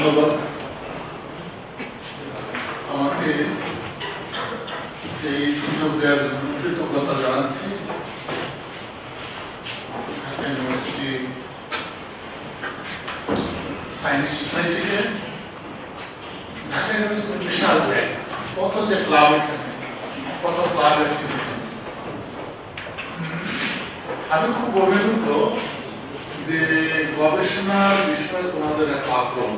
ধন্যবাদ আমাকে এই সুযোগ দেওয়ার জন্য কৃতজ্ঞতা জানাচ্ছি। ঢাকা ইউনিভার্সিটি সায়েন্স সোসাইটিকে, ঢাকা ইউনিভার্সিটির বিশাল জায়গা, কত যে ক্লাব, কত ক্লাব অ্যাক্টিভিটিস। আমি খুব অভিভূত যে গবেষণার বিষয়ে তোমাদের এক আগ্রহ।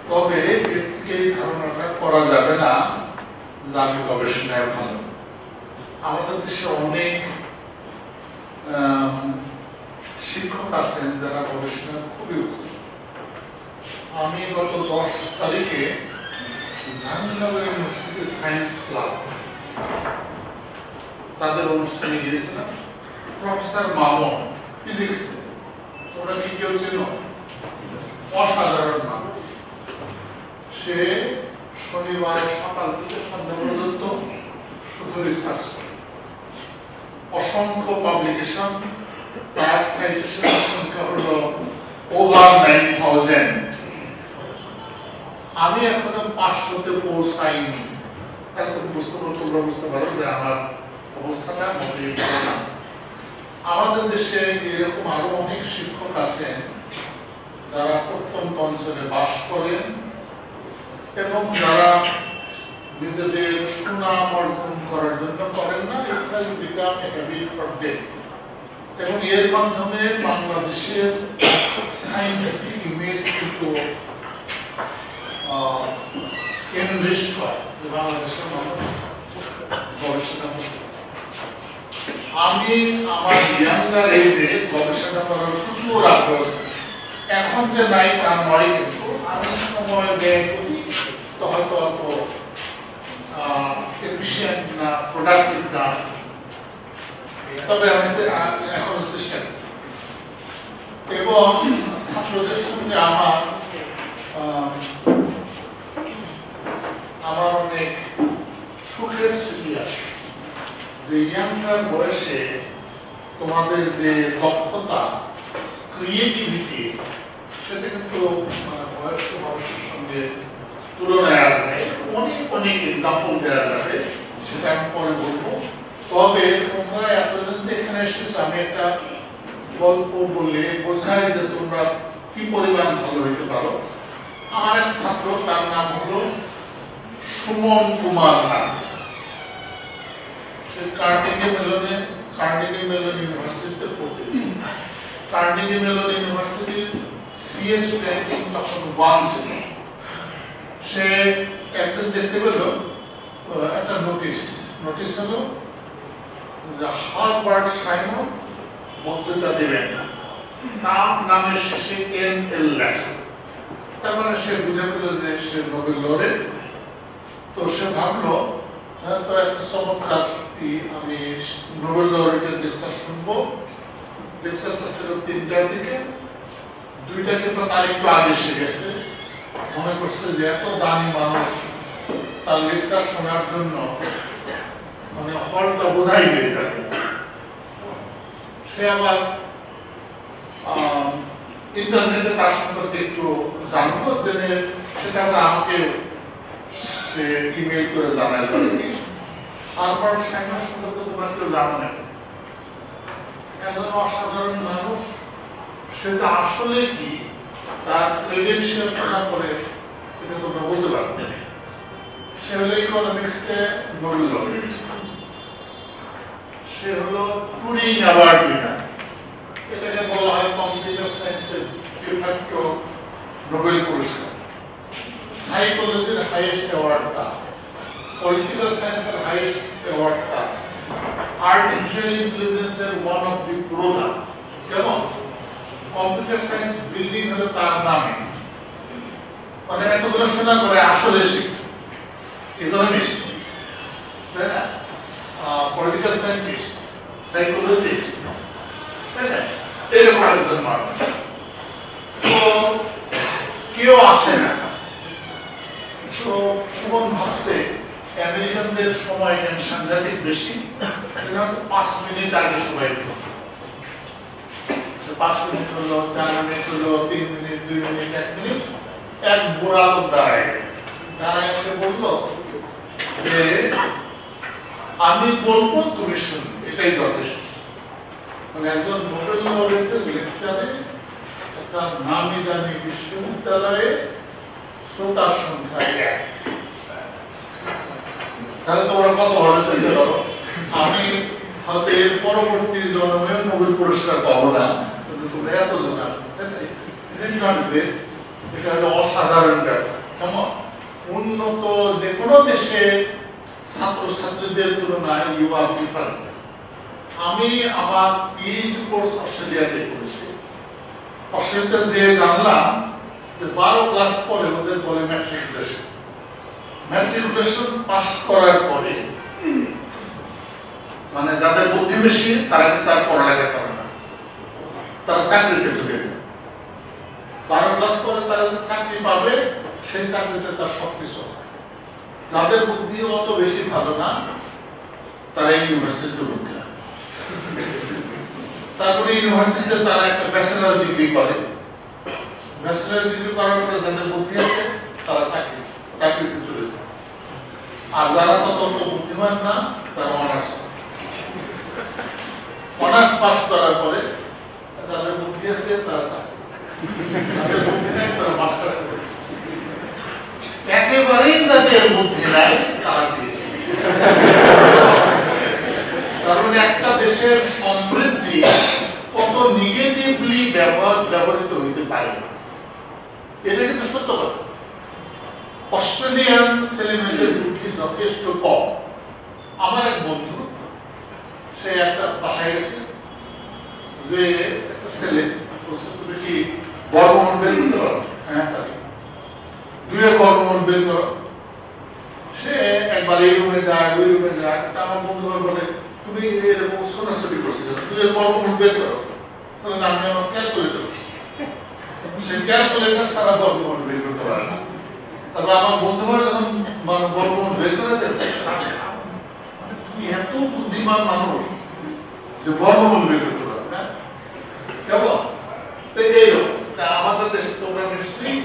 তবে এর থেকে এই ধারণাটা করা যাবে না যে আমি গবেষণায় ভালো। আমাদের দেশে অনেক শিক্ষক আছেন যারা গবেষণা খুবই উন্নত। আমি গত 10 তারিখে জাহাঙ্গীরনগর ইউনিভার্সিটি সায়েন্স ক্লাব তাদের অনুষ্ঠানে গিয়েছিলাম। প্রফেসর মামুন ফিজিক্স, তোমরা কি কেউ চেনো? অসাধারণ মানুষ। সে শনিবার সকাল থেকে সন্ধ্যা পর্যন্ত শুধু রিসার্চ করে, অসংখ্য পাবলিকেশন, তার সাইটেশনের সংখ্যা হলো ওভার 9000। আমি এখনো 500-তে পৌঁছাইনি। তাহলে তোমরা বুঝতে পারো যে আমার অবস্থাটা মোটেই ভালো না। আমাদের দেশে এরকম আরো অনেক শিক্ষক আছেন যারা প্রত্যন্ত অঞ্চলে বাস করেন এবং যারা নিজেদের সুনাম অর্জন করার জন্য করেন না, এবং এর মাধ্যমে বাংলাদেশের সায়েন্টিফিক ইমেজ কিন্তু এনরিচড হয়, যে বাংলাদেশের মানুষ গবেষণা করতে। আমি আমার ইয়াঙ্গার এজে গবেষণা করার প্রচুর আগ্রহ ছিল। এখন যে নাই তা নয়, কিন্তু আমি সময় ব্যয় করি তো হয়তো অল্প এফিশিয়েন্ট না, প্রোডাক্টিভ না, তবে আমি এখন চেষ্টা করি। এবং ছাত্রদের সঙ্গে আমার অনেক সুখের স্মৃতি আছে যে ইয়াঙ্গার বয়সে তোমাদের যে দক্ষতা, ক্রিয়েটিভিটি, সেটা কিন্তু বয়স্ক মানুষের সঙ্গে তুলনায় আসবে। অনেক এক্সাম্পল দেওয়া যাবে, সেটা আমি পরে বলবো। তবে তোমরা এতজন যে এখানে এসেছো, আমি একটা গল্প বলে বোঝাই যে তোমরা কি পরিমাণ ভালো হইতে পারো। আমার এক ছাত্র, তার নাম হলো সুমন কুমার নাথ। সে কার্নেগি মেলন ইউনিভার্সিটিতে পড়তেছে। কার্নেগি মেলন ইউনিভার্সিটির সিএস র্যাঙ্কিং তখন 1 ছিল। সে একদিন দেখতে পেল একটা নোটিশ হলো যে হার্বার্ট সাইমন বক্তৃতা দেবেন, তার নামের শেষে NL লেখা। তার মানে সে বুঝে পেল যে সে নোবেল লরেট। তো সে ভাবলো তো একটা চমৎকার, আমি নোবেল লরেটের লেকচার শুনবো। লেকচারটা ছিল 3টার দিকে, 2টা কিন্তু তার একটু আগে এসে গেছে। মনে করছে যে এত দামি মানুষ, তার লেকচার শোনার জন্য মানে হলটা বোঝাই হয়ে যাবে। সে আবার ইন্টারনেটে তার সম্পর্কে একটু জানলো, জেনে সেটা আবার আমাকে সে ইমেল করে জানায়। হার্বার্ট সাইমন সম্পর্কে তোমরা কেউ জানো না, একজন অসাধারণ মানুষ। সে যে আসলে কি, তার ক্রেডেনশিয়াল শোনার পরে এটা তোমরা বলতে পারবে। সে হলো ইকোনমিক্সে নোবেল লরেট। সে হলো টুরিং অ্যাওয়ার্ড উইনার। এটাকে বলা হয় কম্পিউটার সায়েন্সের টিউফাক্টো নোবেল পুরস্কার। সাইকোলজির হাইয়েস্ট অ্যাওয়ার্ড তা, পলিটিক্যাল সায়েন্সের হাইয়েস্ট অ্যাওয়ার্ড তা, আর্টিফিশিয়াল ইন্টেলিজেন্সের ওয়ান অফ দি প্রোধা। কেমন কম্পিউটার সায়েন্স বিল্ডিং হলো তার নামে। মানে এতগুলো শোনা করে আসলে শিখ ইকোনমিস্ট, তাই না, পলিটিক্যাল সায়েন্টিস্ট, সাইকোলজিস্ট, তাই না, এরকম একজন মানুষ। তো কেউ আসে না। তো সুমন ভাবছে আমেরিকানদের সময় সাংঘাতিক বেশি, 5 মিনিট আগে সবাই 5 মিনিট হলো, 4 মিনিট হলো, 3 মিনিট, 2 মিনিট, 1 মিনিট, এক বুড়া লোক দাঁড়ায় এসে বললো যে আমি বলবো তুমি শুনবে, এটাই যথেষ্ট। মানে একজন নোবেল লরেটের লেকচারে একটা নামি দামি বিশ্ববিদ্যালয়ে শ্রোতার সংখ্যা 1। তাহলে তোমরা কত ভালো চিন্তা করো। আমি হয়তো এর পরবর্তী জন্মেও নোবেল পুরস্কার পাবো না, কিন্তু তোমরা এতজন আসবে, এটা হলো অসাধারণ ব্যাপার। কেমন উন্নত যে কোনো দেশে ছাত্রছাত্রীদের তুলনায় ইউ আর ডিফারেন্ট। আমি আমার পিএইচডি কোর্স অস্ট্রেলিয়াতে করেছি। অস্ট্রেলিয়াতে যে জানলাম যে 12 ক্লাস পরে ওদের বলে ম্যাট্রিকুলেশন পাস করার পরে মানে যাদের বুদ্ধি বেশি তারা কিন্তু আর পড়ালেখা করে না, তারা চাকরিতে ঢুকে যায়। 12 ক্লাস পরে তারা যে চাকরি পাবে সেই চাকরিতে তার সবকিছু হয়। যাদের বুদ্ধি অত বেশি ভালো না তারা ইউনিভার্সিটিতে ভর্তি হয়। তারপরে ইউনিভার্সিটিতে তারা একটা ব্যাচেলর ডিগ্রি করে। ব্যাচেলর ডিগ্রি করার পরে যাদের বুদ্ধি আছে তারা চাকরিতে চলে যায়। আর যারা তত বুদ্ধিমান না তারা অনার্স পাস করার পরে যাদের বুদ্ধি আছে তারা চাকরি, যাদের বুদ্ধি নেই তারা মাস্টার্স। একেবারেই যাদের বুদ্ধি নাই তারা বিয়ে। কারণ একটা দেশের সমৃদ্ধি কত নেগেটিভলি ব্যবহৃত হইতে পারে, এটা কিন্তু সত্য কথা। অস্ট্রেলিয়ান ছেলেমেয়েদের বুদ্ধি যথেষ্ট কম। আমার এক বন্ধু, সে একটা বাসায় গেছে, যে একটা ছেলে তুমি কি বর্গমূল বের করতে পারো? হ্যাঁ পারি। 2 এর বর্গমূল বের করো। সে একবার এই রুমে যায়, ওই রুমে যায়। তা আমার বন্ধু বলে তুমি এরকম ছোটাছুটি করছিলে, 2 এর বর্গমূল বের করো। বলে আমি আমার ক্যালকুলেটর করছি। সে ক্যালকুলেটর ছাড়া বর্গমূল বের করতে পারে না। তবে আমার বন্ধুরা যখন বর্গমূল বের করে দেন, তুমি এত বুদ্ধিমান মানুষ যে বর্গমূল বের করতে পারো না, কেমন? তো এইরকম আমাদের দেশে তোমরা নিশ্চয়ই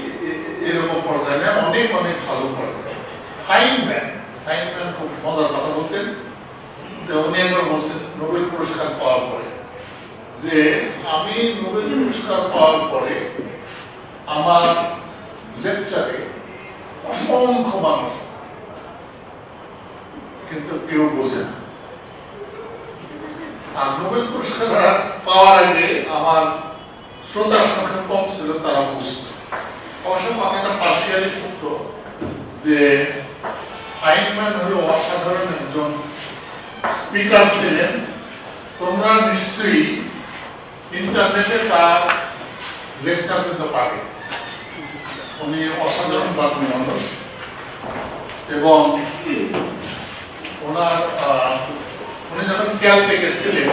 এরকম পর্যায়ে না, অনেক অনেক ভালো পর্যায়ে। ফাইনম্যান খুব মজার কথা বলতেন। উনি একবার বলছেন নোবেল পুরস্কার পাওয়ার পরে যে আমি নোবেল পুরস্কার পাওয়ার পরে আমার লেকচারে অসংখ্য মানুষ, কিন্তু কেউ বোঝে না। আর নোবেল পুরস্কার পাওয়ার আগে আমার শ্রোতার সংখ্যা কম ছিল, তারা বুঝত। অবশ্য কথাটা পার্সিয়ালি সত্য যে ফাইনম্যান হলো অসাধারণ একজন স্পিকার ছিলেন। তোমরা নিশ্চয়ই ইন্টারনেটে তার লেকচার কিন্তু পাবে। উনি অসাধারণ বাগ্মী মানুষ এবং উনি যখন ক্যালটেকে ছিলেন,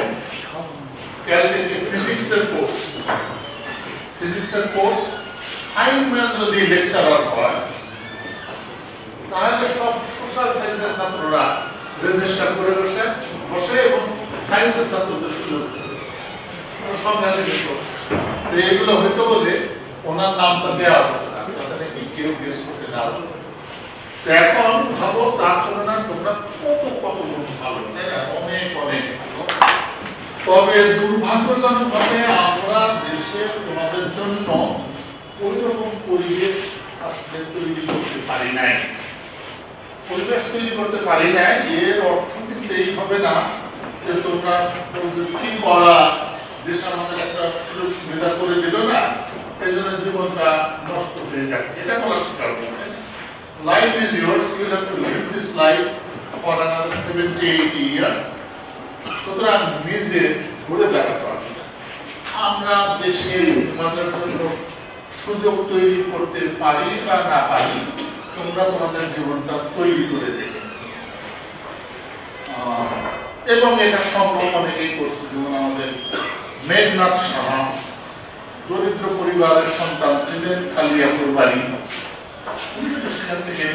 ক্যালটেকে ফিজিক্সের কোর্স ফাইনম্যান যদি লেকচারার হয় তাহলে সব সোশ্যাল সায়েন্সের ছাত্ররা রেজিস্টার করে বসে এবং সায়েন্সের ছাত্রদের সুযোগ সন্ন্যাসী দিত। এগুলো হয়তো বলে ওনার নামটা দেওয়া হতো না, কেউ গেস করতে না। এখন ভাবো তার তুলনায় তোমরা কত গুণ ভালো, তাই না? অনেক ভালো। তবে দুর্ভাগ্যজনক ভাবে আমরা দেশে তোমাদের জন্য ওই রকম পরিবেশ আসলে তৈরি করতে পারি নাই। এর অর্থ কিন্তু এই হবে না যে তোমরা প্রযুক্তি করা দেশ আমাদের একটা সুযোগ সুবিধা করে দিল না, এই জন্য জীবনটা নষ্ট হয়ে যাচ্ছে। এটা বলা স্বীকার করবে। Life is yours, you have to live this life for another 70-80 years. সুতরাং নিজে ঘুরে দাঁড়াতে হবে। আমরা দেশে তোমাদের জন্য সুযোগ তৈরি করতে পারি বা না পারি, তোমরা তোমাদের জীবনটা তৈরি করে দেবে। এবং এটা সম্ভব অনেকেই করছে। যেমন আমাদের মেঘনাথ সাহা দরিদ্র পরিবারের সন্তান ছিলেন, কালিয়াপুর বাড়ি, উনি তো সেখান থেকে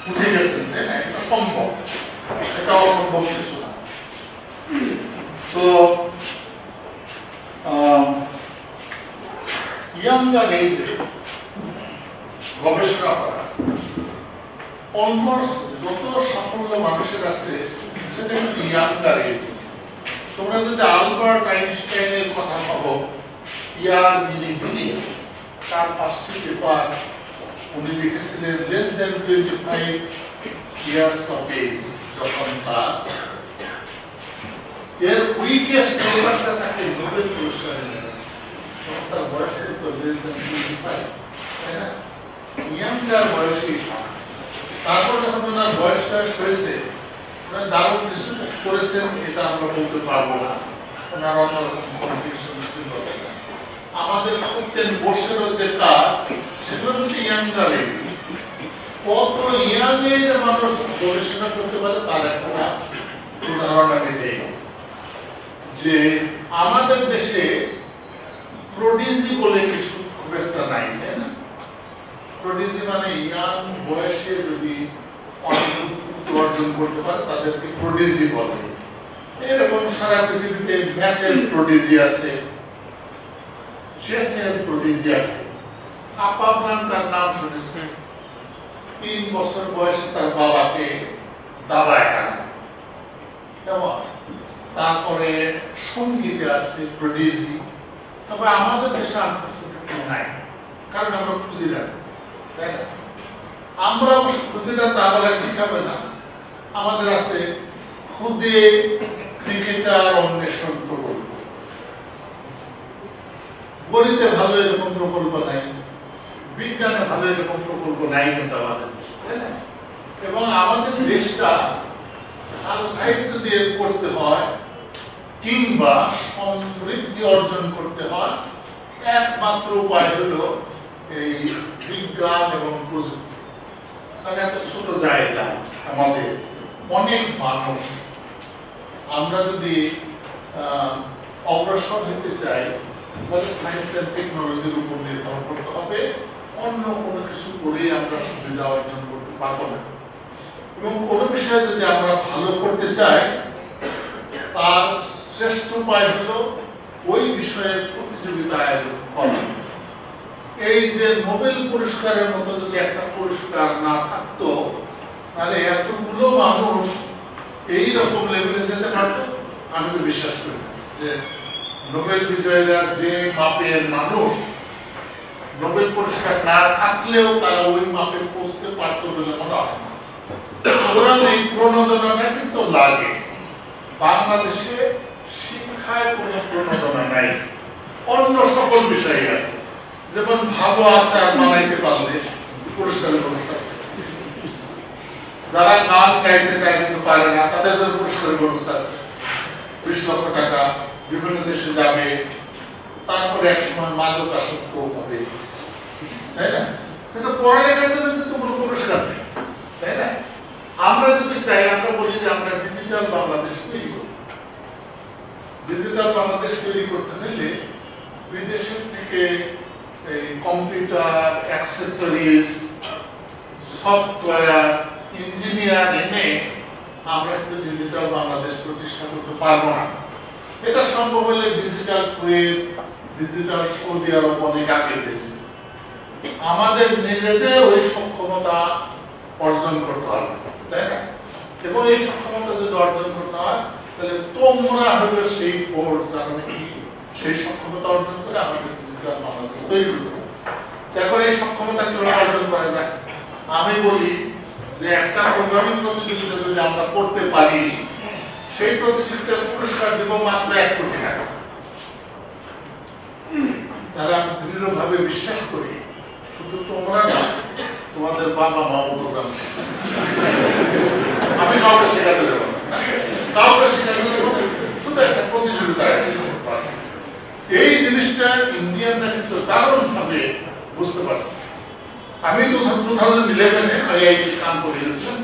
উঠে গেছেন, তাই না? এটা সম্ভব, এটা অসম্ভব কিছু না। তো ইয়াঙ্গার এজে গবেষণা করা অলমোস্ট যত সাফল্য মানুষের আছে সেটা কিন্তু ইয়াঙ্গার এজে। তোমরা যদি আলবার্ট আইনস্টাইনের কথা ভাবো, ইয়ার মিনি তার 5টি পেপার উনি লিখেছিলেন less than 25 years of age, যখন তার এর উইকেস্ট পেপারটা তাকে নোবেল পুরস্কার দিলেন। তার বয়স তো less than 25, তাই না? ইয়াঙ্গার বয়সী। তারপর যখন ওনার বয়সটা হয়েছে, ওনারা দারুণ কিছু করেছেন, এটা আমরা বলতে পারবো না। ওনার অন্যরকম কমিউনিকেশন ছিল। আমাদের 70 বছরের যে কাজ, সেগুলো হচ্ছে ইয়াঙ্গার এজ। কত ইয়াং এজে মানুষ গবেষণা করতে পারে তার একটা উদাহরণ আমি দেই, যে আমাদের দেশে প্রডিজি বলে কিছু খুব একটা নাই, তাই না? প্রডিজি মানে ইয়াং বয়সে যদি অনেক অর্জন করতে পারে তাদেরকে প্রডিজি বলে। এরকম সারা পৃথিবীতে ম্যাথের প্রডিজি আছে, চেসের প্রডিজি আছে। আপাবরান তার নাম শুনেছেন, 3 বছর বয়সে তার বাবাকে দাবায় হারায়। তারপরে সঙ্গীতে আছে প্রডিজি। তবে আমাদের দেশে আন্তর্জাতিক নাই, কারণ আমরা খুঁজি না, তাই না? আমরা অবশ্য খুঁজি না, তা বলা ঠিক হবে না। আমাদের আছে খুদে ক্রিকেটার অন্বেষণ প্রকল্প। গণিতে ভালো এরকম প্রকল্প নাই, বিজ্ঞানে ভালো এরকম প্রকল্প নাই কিন্তু আমাদের দেশে, তাই না? এবং আমাদের দেশটা সার্ভাইভ যদি করতে হয় কিংবা সমৃদ্ধি অর্জন করতে হয়, একমাত্র উপায় হলো এই বিজ্ঞান এবং প্রযুক্তি। কারণ এত ছোট জায়গা আমাদের, অনেক মানুষ। আমরা যদি অগ্রসর হতে চাই তাহলে সায়েন্স এন্ড টেকনোলজির উপর নির্ভর করতে হবে। অন্য কোনো কিছু করেই আমরা সুবিধা অর্জন করতে পারবো না। এবং কোনো বিষয়ে যদি আমরা ভালো করতে চাই, তার শ্রেষ্ঠ উপায় হলো ওই বিষয়ে প্রতিযোগিতা আয়োজন করা। এই যে নোবেল পুরস্কারের মতো যদি একটা পুরস্কার না থাকতো, তাহলে এতগুলো মানুষ এই রকম লেভেলে যেতে পারতো? আমি তো বিশ্বাস করি না যে নোবেল বিজয়ীরা যে মাপের মানুষ, নোবেল পুরস্কার না থাকলেও তারা ওই মাপে পৌঁছতে পারতো বলে মনে হয় না। সুতরাং এই প্রণোদনাটা কিন্তু লাগে। বাংলাদেশে শিক্ষায় কোনো প্রণোদনা নাই, অন্য সকল বিষয়ে আছে। যেমন ভালো আচার বানাইতে পারলে পুরস্কারের ব্যবস্থা আছে। যারা গান গাইতে চায় কিন্তু পারে না, তাদের জন্য পুরস্কারের ব্যবস্থা আছে। 20 লক্ষ টাকা বিভিন্ন দেশে যাবে, তারপরে এক সময় মাদকাসক্ত হবে, তাই না? কিন্তু পড়ালেখার জন্য কিন্তু কোনো পুরস্কার নেই, তাই না? আমরা যদি চাই, আমরা বলি যে আমরা ডিজিটাল বাংলাদেশ তৈরি করব। ডিজিটাল বাংলাদেশ তৈরি করতে হলে বিদেশের থেকে এই কম্পিউটার, অ্যাক্সেসরিজ, সফটওয়্যার, ইঞ্জিনিয়ার এনে আমরা কিন্তু ডিজিটাল বাংলাদেশ প্রতিষ্ঠা করতে পারবো না। এটা সম্ভব হলে ডিজিটাল কুয়েত, ডিজিটাল সৌদি আরব অনেক আগে গেছে। আমাদের নিজেদের ওই সক্ষমতা অর্জন করতে হবে, তাই না? এবং এই সক্ষমতা যদি অর্জন করতে হয়, তাহলে তোমরা হলো সেই ফোর্স যারা নাকি সেই সক্ষমতা অর্জন করে আমাদের ডিজিটাল বাংলাদেশ তৈরি করতে হবে। এখন এই সক্ষমতা কিভাবে অর্জন করা যায়? আমি বলি যে একটা প্রোগ্রামিং প্রতিযোগিতা যদি আমরা করতে পারি, সেই প্রতিযোগিতার পুরস্কার দেব মাত্র 1 কোটি টাকা। তারা আমি দৃঢ়ভাবে বিশ্বাস করি শুধু তোমরা না, তোমাদের বাবা মাও প্রোগ্রাম শেখাবে। আমি কাউকে শেখাতে দেবো না, কাউকে শেখাতে দেবো, শুধু একটা প্রতিযোগিতা। এই জিনিসটা ইন্ডিয়ানরা কিন্তু দারুণ ভাবে বুঝতে পারছে। আমি 2011-এ আইআইটি কানপুরে গেছিলাম।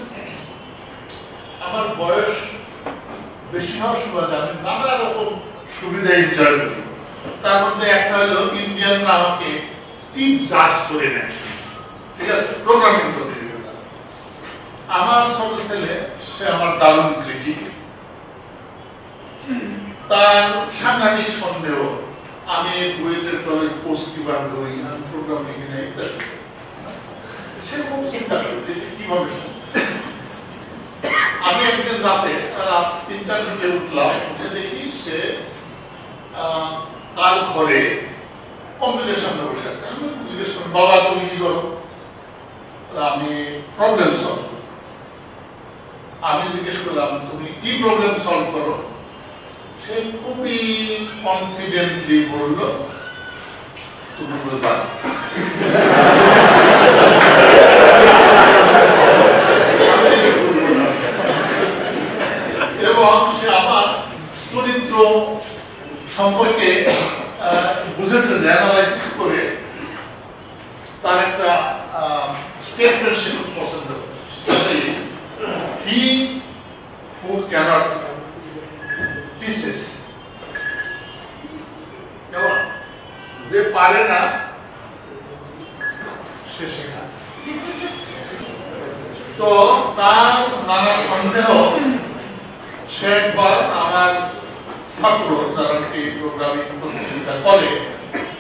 আমার বয়স বেশি হওয়ার সুবাদে আমি নানা রকম সুবিধা এনজয় করি। তার মধ্যে একটা হলো ইন্ডিয়ানরা আমাকে চিফ জাজ করে নেয়, ঠিক আছে, প্রোগ্রামিং প্রতিযোগিতা। আমার ছোট ছেলে, সে আমার দারুণ ক্রিটিক, তার সাংঘাতিক সন্দেহ আমি বুয়েটের কলেজ পোস্ট কিভাবে হই, আমি প্রোগ্রাম লিখি না ইত্যাদি। সেরকম চিন্তা করি যে কিভাবে আমি একদিন রাতে রাত ৩টার দিকে উঠলাম, উঠে দেখি সে তার ঘরে কম্পিউটার সামনে বসে আছে। আমি জিজ্ঞেস করি, বাবা তুমি কি করো? আমি প্রবলেম সলভ করি। আমি জিজ্ঞেস করলাম তুমি কি প্রবলেম সলভ করো? সে খুবই কনফিডেন্টলি বলল তুমি বলবা। এবং সে আমার চরিত্র সম্পর্কে বুঝেছে যে অ্যানালাইসিস করে তার একটা স্টেটমেন্ট সে খুব পছন্দ করে। He who cannot teaches, যে পারে না সে শেখায়। তো তার নানা সন্দেহ সে একবার আমার ছাত্র যারা এই প্রোগ্রামিং প্রতিযোগিতা করে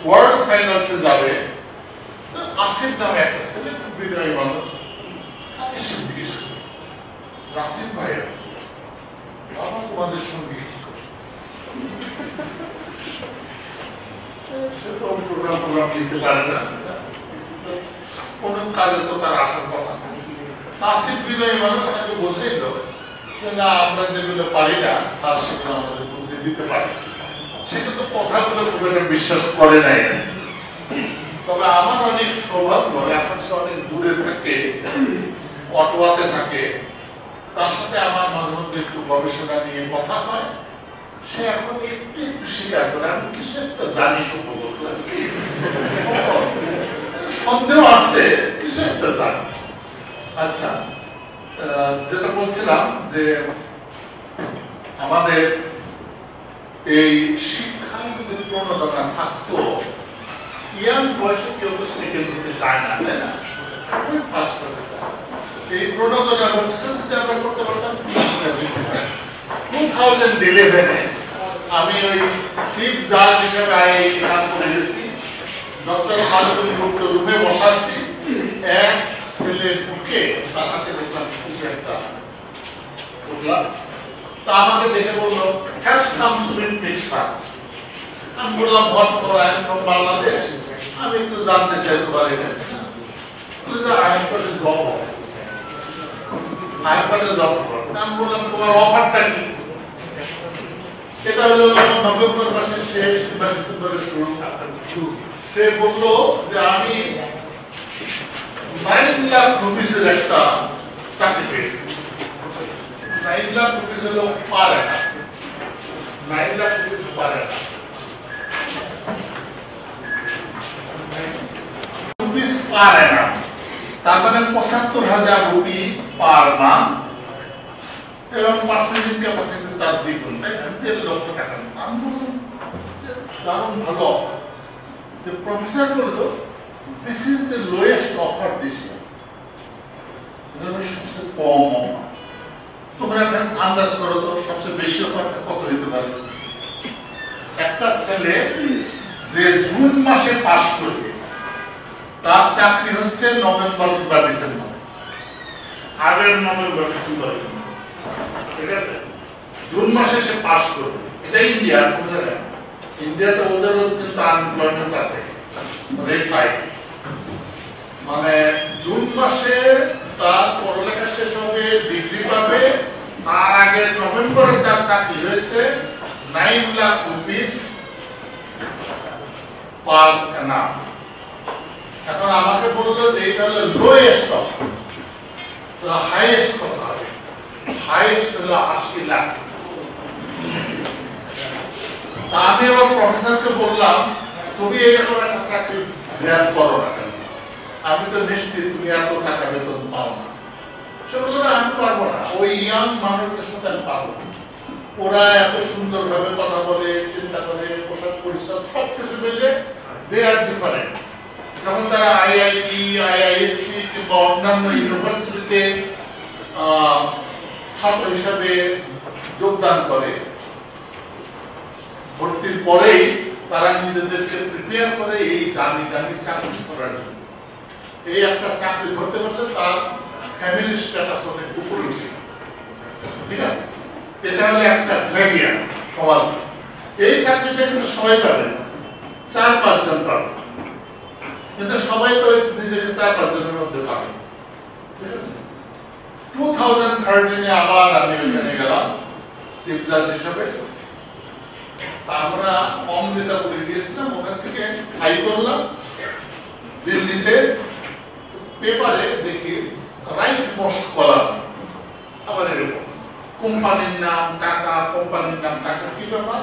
ওয়ার্ল্ড ফাইনালসে যাবে, আসিফ নামে একটা ছেলে, খুব বিদায়ী মানুষ, তাকে সে জিজ্ঞেস করে আসিফ ভাইয়া বাবা তোমাদের সঙ্গে কি করে? সে তো প্রোগ্রাম লিখতে পারে না, কোন কাজে তো তার আসার কথা না। আসিফ বিদায়ী মানুষ তাকে বোঝাইল যে না আমরা যেগুলো পারি না স্যার সেগুলো আমাদের বুদ্ধি দিতে পারে। সেটা তো কথাগুলো খুব একটা বিশ্বাস করে নাই। তবে আমার অনেক সৌভাগ্য, এখন সে অনেক দূরে থাকে, অটোয়াতে থাকে, তার সাথে আমার মাঝে মধ্যে একটু গবেষণা নিয়ে কথা হয়। সে এখন একটু একটু স্বীকার করে আমি কিছু একটা জানি, সম্ভবত সন্দেহ আছে, কিছু একটা জানি। আচ্ছা, যেটা বলছিলাম যে আমাদের এই শিক্ষার যদি প্রণোদনা থাকতো, ইয়াং বয়সে কেউ তো সেকেন্ড হতে চায় না, তাই না? ফার্স্ট হতে চায়। এই প্রণোদনা যদি আমরা করতে পারতাম 2011-এ আমি ওই চিফ জাজ হিসেবে আইআইটি কানপুরে গেছি। ডক্টর মালুকুল গুপ্ত রুমে বসাচ্ছি, এক ছেলের বুকে তার হাতে দেখলাম কিছু একটা বললাম, তা আমাকে দেখে বললো হ্যাভ সাম সুইট পিকচার। আমি বললাম what for, I am from Bangladesh, আমি একটু জানতে চাই তোমার এটা। I have got a job offer. আমি বললাম তোমার অফারটা কি? এটা হলো নভেম্বর মাসের শেষ কিংবা ডিসেম্বরের শুরু। সে বলল যে আমি 9 লাখ রুপিসের একটা চাকরি পেয়েছি। 9 লাখ রুপিস হলো per annum, 9 lakh rupees per annum, rupees per annum, তার মানে ৭৫,০০০ রুপি পার মান্থ, এবং পার্সেন্টেজ ক্যাপাসিটি তার দ্বিগুণ, তাই না? ১.৫ লক্ষ টাকা। আমি বললাম দারুণ ভালো অফার। প্রফেসর বলল this is the lowest offer this ইয়ার, সবচেয়ে কম অফার। তোমরা এখন আন্দাজ করো তো সবচেয়ে বেশি অফারটা কত হইতে পারে? একটা ছেলে যে জুন মাসে পাস করবে তার চাকরি হচ্ছে নভেম্বর কিংবা ডিসেম্বর, আগের নভেম্বর ডিসেম্বর, ঠিক আছে? জুন মাসে সে পাস করবে। এটা ইন্ডিয়ার কোন জায়গায়, ইন্ডিয়াতে ওদের কিন্তু আনএমপ্লয়মেন্ট আছে রেট হাই। মানে জুন মাসে তার পড়ালেখা শেষ হবে, ডিগ্রি পাবে, তার আগে নভেম্বরে তার চাকরি হয়েছে 9 লাখ রুপিস পার অ্যানাম। এখন আমাকে বললো যে এটা হলো লোয়েস্ট অফার, হাইয়েস্ট কত হবে? হাইয়েস্ট হলো ৮০ লাখ। তা আমি আবার প্রফেসরকে বললাম তুমি এরকম একটা চাকরি গ্র্যাব করো না কেন? আমি তো নিশ্চিত তুমি এত টাকা বেতন পাও না। সে বললো না আমি পারবো না, ওই ইয়াং মানুষদের সাথে আমি পারবো না। ওরা এত সুন্দর ভাবে কথা বলে, চিন্তা করে, পোশাক পরিচ্ছদ সবকিছু মিলে দে আর ডিফারেন্ট। যখন তারা আইআইটি, আইআইএসসি কিংবা অন্যান্য ইউনিভার্সিটিতে ছাত্র হিসাবে যোগদান করে, ভর্তির পরেই তারা নিজেদেরকে প্রিপেয়ার করে এই দামি দামি চাকরি করার জন্য। এই একটা চাকরি ধরতে পারলে তার ফ্যামিলি স্ট্যাটাস অনেক উপরে উঠে, ঠিক আছে? এটা হলো একটা গ্রেডিয়ান্ট সমাজ। এই চাকরিটা কিন্তু সবাই পাবে না, 4-5 জন পাবে, কিন্তু সবাই তো নিজেকে 4-5 জনের মধ্যে পাবে, ঠিক আছে? 2013 আবার আমি ওখানে গেলাম চিফ জাজ হিসাবে। আমরা অমৃতা করে গিয়েছিলাম, ওখান থেকে হাই করলাম দিল্লিতে। পেপারে দেখি রাইট মোস্ট কলাম, আবার এরকম কোম্পানির নাম টাকা, কোম্পানির নাম টাকা। কি ব্যাপার?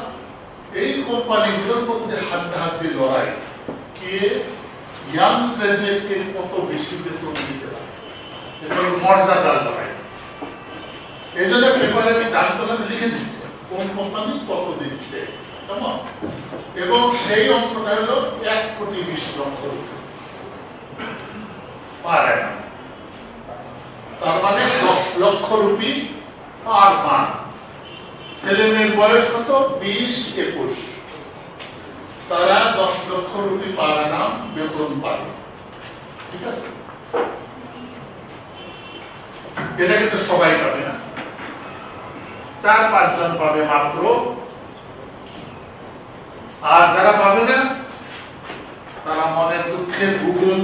এই কোম্পানিগুলোর মধ্যে হাড্ডাহাড্ডি লড়াই, কে ইয়াং গ্রাজুয়েটকে কত বেশি বেতন দিতে পারে, এটা হলো মর্যাদার লড়াই। এই জন্য পেপারে আমি দাম কলামে লিখে দিচ্ছে কোন কোম্পানি কত দিচ্ছে, কেমন? এবং সেই অঙ্কটা হলো 1,20,00,000 পার অ্যানাম, তার মানে 10 লক্ষ রুপি পার মান্থ। ছেলে মেয়ের বয়স কত? 20-21, তারা 10 লক্ষ রুপি পার অ্যানাম বেতন পাবে, ঠিক আছে? এটা কিন্তু সবাই পাবে না, 4-5 জন পাবে মাত্র। আর যারা পাবে না তারা মনের দুঃখে গুগল,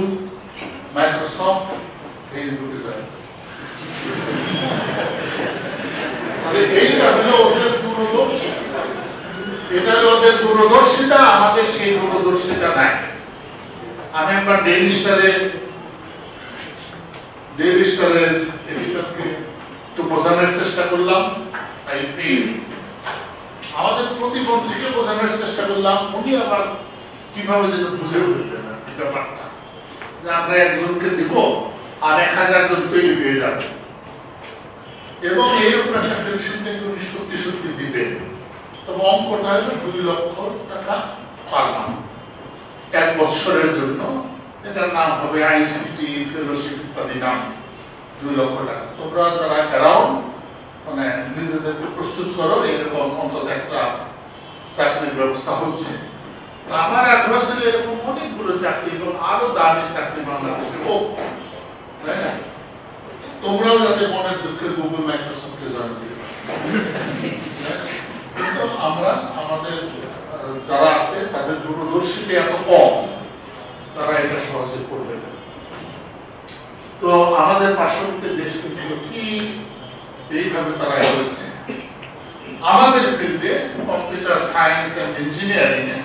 মাইক্রোসফট, ফেসবুকে যায়। তাহলে এইটা হলো ওদের দূরদর্শী, এটা হলো ওদের দূরদর্শিতা, আমাদের সেই দূরদর্শিতা নাই। আমি একবার ডেইলি স্টারের এডিটরকে একটু বোঝানোর চেষ্টা করলাম, আমাদের প্রতিবন্ধীকে বোঝানোর চেষ্টা করলাম। উনি আবার কিভাবে যেন বুঝে উঠলেন না ব্যাপারটা, যে আমরা একজনকে দিব আর 1000 জন তৈরি হয়ে যাবে, এবং এইরকম একটা পেনশনটা উনি সত্যি সত্যি দিবেন। তবে অঙ্কটা হলো 2 লক্ষ টাকা পার মান্থ 1 বছরের জন্য। এটার নাম হবে আইসিটি ফেলোশিপ ইত্যাদি নাম, 2 লক্ষ টাকা। তোমরা যারা অ্যারাউন্ড মানে নিজেদেরকে প্রস্তুত করো, এরকম অন্তত একটা চাকরির ব্যবস্থা হচ্ছে। আমার আগ্রহ ছিল এরকম অনেকগুলো চাকরি এবং আরো দামি চাকরি বাংলাদেশে হোক, তাই না? তোমরাও যাতে মনের দুঃখে গুগল, মাইক্রোসফটে জয়েন করতে পারো। কিন্তু আমরা আমাদের যারা আছে তাদের দূরদর্শিতা এত কম, তারা এটা সহজে করবে না। তো আমাদের পার্শ্ববর্তী দেশ কিন্তু ঠিক এইভাবে তারা এগোচ্ছে। আমাদের ফিল্ডে কম্পিউটার সায়েন্স এন্ড ইঞ্জিনিয়ারিং এ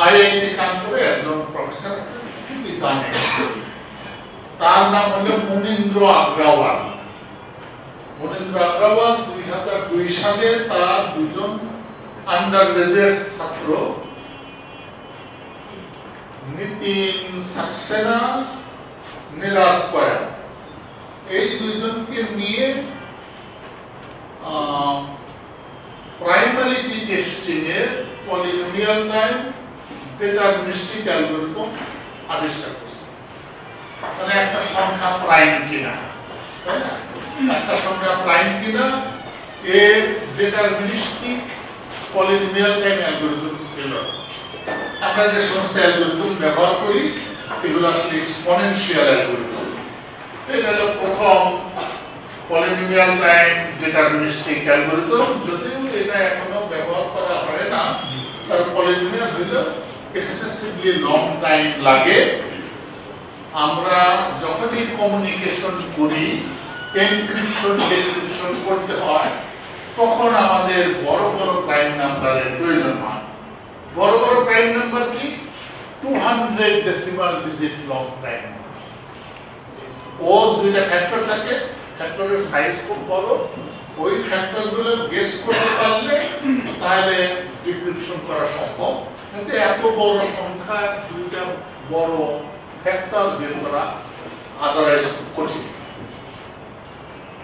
আইআইটি কানপুরে একজন প্রফেসর আছেন, খুবই দামি, তার নাম হলো মুনীন্দ্র আগ্রাওয়াল। মুনীন্দ্র আগ্রাওয়াল 2002 সালে তার 2 জন আন্ডার গ্রাজুয়েট ছাত্র নিতিন সাক্সেনা, নীরাজ কয়াল, এই 2 জনকে নিয়ে প্রাইমারিটি টেস্টিং এর পলিনোমিয়াল টাইম ডিটারমিনিস্টিক অ্যালগরিদম আবিষ্কার করছে। মানে একটা সংখ্যা প্রাইম কিনা, তাই না? একটা সংখ্যা প্রাইম কিনা এর ডিটারমিনিস্টিক পলিনোমিয়াল টাইম অ্যালগরিদম ছিল। আমরা যে সমস্ত অ্যালগরিদম ব্যবহার করি এগুলো আসলে এক্সপোনেনশিয়াল অ্যালগরিদম। এটা হলো প্রথম পলিনোমিয়াল টাইম ডিটারমিনিস্টিক অ্যালগরিদম, যদিও এটা এখনো ব্যবহার করা হয় না, কারণ পলিনোমিয়াল হলো এক্সেসিভলি লং টাইম লাগে। আমরা যখনই কমিউনিকেশন করি, এনক্রিপশন ডিক্রিপশন করতে হয়, তখন আমাদের বড় বড় প্রাইম নাম্বারের প্রয়োজন হয়। বড় বড় প্রাইম নাম্বার কি? 200 decimal digit long prime number. ও 2টা ফ্যাক্টর থাকে, ফ্যাক্টরের সাইজ খুব বড়, ওই ফ্যাক্টরগুলো গেস করতে পারলে তাহলে ডিক্রিপশন করা সম্ভব। কিন্তু এত বড় সংখ্যা 2টা বড় ফ্যাক্টর বের করা আদারওয়াইজ কঠিন।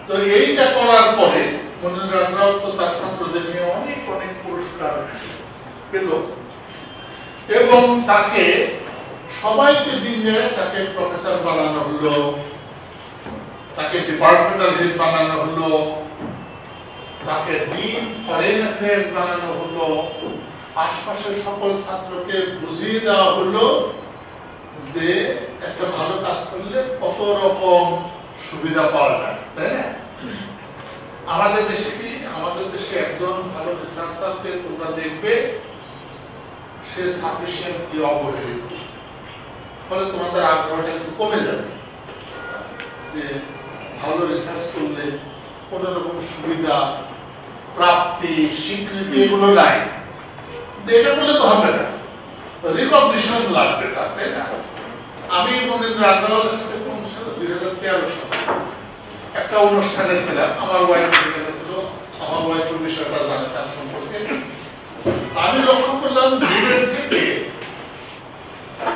তো এইটা করার পরে মুনীন্দ্র আগ্রাওয়াল তো তার ছাত্রদের নিয়ে অনেক অনেক পুরস্কার পেল, এবং তাকে সবাইকে দিয়ে তাকে প্রফেসর বানানো হলো, তাকে ডিপার্টমেন্টাল হেড বানানো হলো, তাকে ডিন ফরেন অ্যাফেয়ার্স বানানো হলো, আশপাশের সকল ছাত্রকে বুঝিয়ে দেওয়া হলো যে একটা ভালো কাজ করলে কত রকম সুবিধা পাওয়া যায়, তাই না? আমাদের দেশে কি, আমাদের দেশে একজন ভালো রিসার্চারকে তোমরা দেখবে সে সাফিসিয়েন্টলি অবহেলিত, ফলে তোমাদের আগ্রহটা কিন্তু কমে যাবে যে ভালো রিসার্চ করলে কোন রকম সুবিধা প্রাপ্তি স্বীকৃতি এগুলো নাই। এটা করলে তো হবে না, রিকগনিশন লাগবে তার, তাই না? আমি মনীন্দ্র আগরওয়ালের সাথে 2013 সালে একটা অনুষ্ঠানে ছিলাম, আমার ওয়াইফ ছিল, আমার ওয়াইফের বিষয়টা জানে তার সম্পর্কে। আমি লক্ষ্য করলাম দূরের থেকে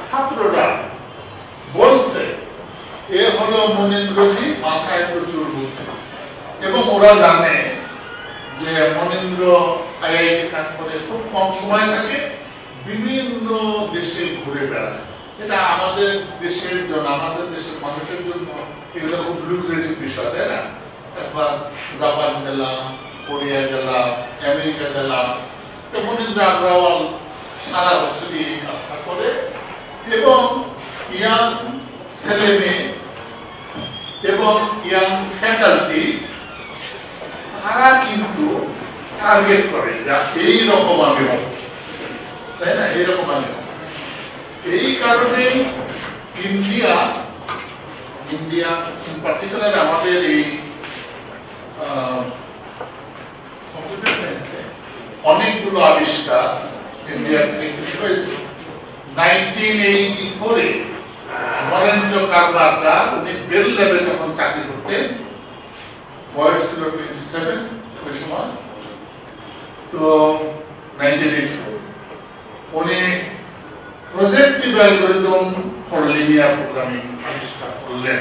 ছাত্ররা বলছে এ হলো মনীন্দ্রজি, মাথায় প্রচুর বুদ্ধি, এবং ওরা জানে যে মনীন্দ্র আইআইটি কানপুরে খুব কম সময় থাকে, বিভিন্ন দেশে ঘুরে বেড়ায়। এটা আমাদের দেশের জন্য, আমাদের দেশের মানুষের জন্য এগুলো খুব লুক্রেটিভ বিষয়, তাই না? একবার জাপান গেলাম, কোরিয়া গেলাম, আমেরিকা গেলাম। মনীন্দ্র আগরওয়াল সারা বছরই এই কাজটা করে, এবং ইয়াং ছেলে মেয়ে এবং ইয়াং ফ্যাকাল্টি তারা কিন্তু টার্গেট করে যে এইরকম আমি হব, তাই না? এইরকম আমি হব। এই কারণে ইন্ডিয়া ইন পার্টিকুলার আমাদের এই কম্পিউটার সায়েন্সে অনেকগুলো আবিষ্কার ইন্ডিয়ার থেকে হয়েছে। 1984 নরেন্দ্র কারবারদার, উনি বেল ল্যাবে তখন চাকরি করতেন, বয়স ছিল 27 ওই সময়। তো 1984 উনি projective algorithm for linear programming আবিষ্কার করলেন,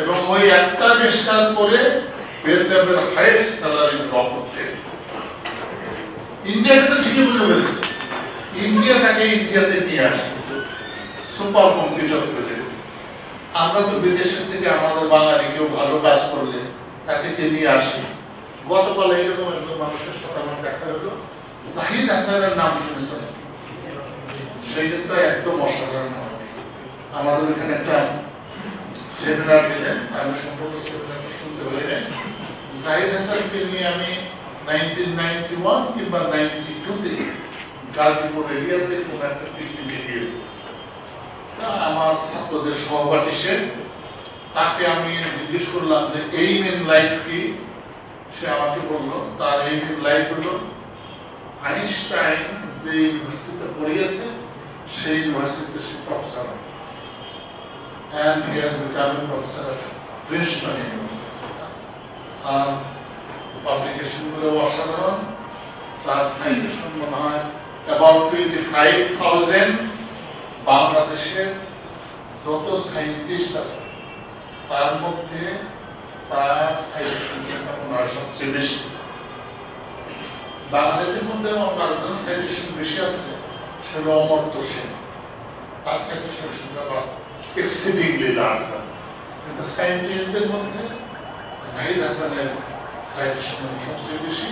এবং ওই একটা আবিষ্কার করে বেল ল্যাবের হাইয়েস্ট স্যালারি ড্র করতেন। ইন্ডিয়াকে তো ঠিকই বুঝে ফেলছে, ইন্ডিয়া তাকে ইন্ডিয়াতে নিয়ে আসছে সুপার কম্পিউটার প্রজেক্ট। আমরা তো বিদেশের থেকে আমাদের বাঙালি কেউ ভালো কাজ করলে তাকে নিয়ে আসি। গতকাল এইরকম একজন মানুষের সাথে আমার দেখা হলো, জাহিদ হাসানের নাম শুনেছেন? সেই কিন্তু একদম অসাধারণ মানুষ। আমাদের এখানে একটা সেমিনার দিলেন, আমি সম্পূর্ণ সেমিনারটা শুনতে পারিনি। জাহিদ হাসানকে নিয়ে আমি 1991 কিংবা 92-তে গাজীপুর এরিয়াতে কোন একটা পিকনিকে গিয়েছি। তা আমার ছাত্রদের সহপাঠী সে, তাকে আমি জিজ্ঞেস করলাম যে এইম ইন লাইফ কি। সে আমাকে বললো তার এইম ইন লাইফ হলো আইনস্টাইন যে ইউনিভার্সিটিতে পড়িয়েছে সেই ইউনিভার্সিটিতে সে professor, and he has become a professor at Princeton University. আর পাবলিকেশন গুলো অসাধারণ। তার সাইটেশন মনে হয় about 25,000। বাংলাদেশের যত সাইন্টিস্ট আছে তার মধ্যে তার সাইটেশন সংখ্যা মনে হয় সবচেয়ে বেশি। বাঙালিদের মধ্যে অন্যান্য সাইটেশন বেশি আছে, সেটা অমর্ত্য সেন, তার সাইটেশন সংখ্যা exceedingly large. কিন্তু সাইন্টিস্টদের মধ্যে জাহিদ হাসানের সাইটেশন সবচেয়ে বেশি,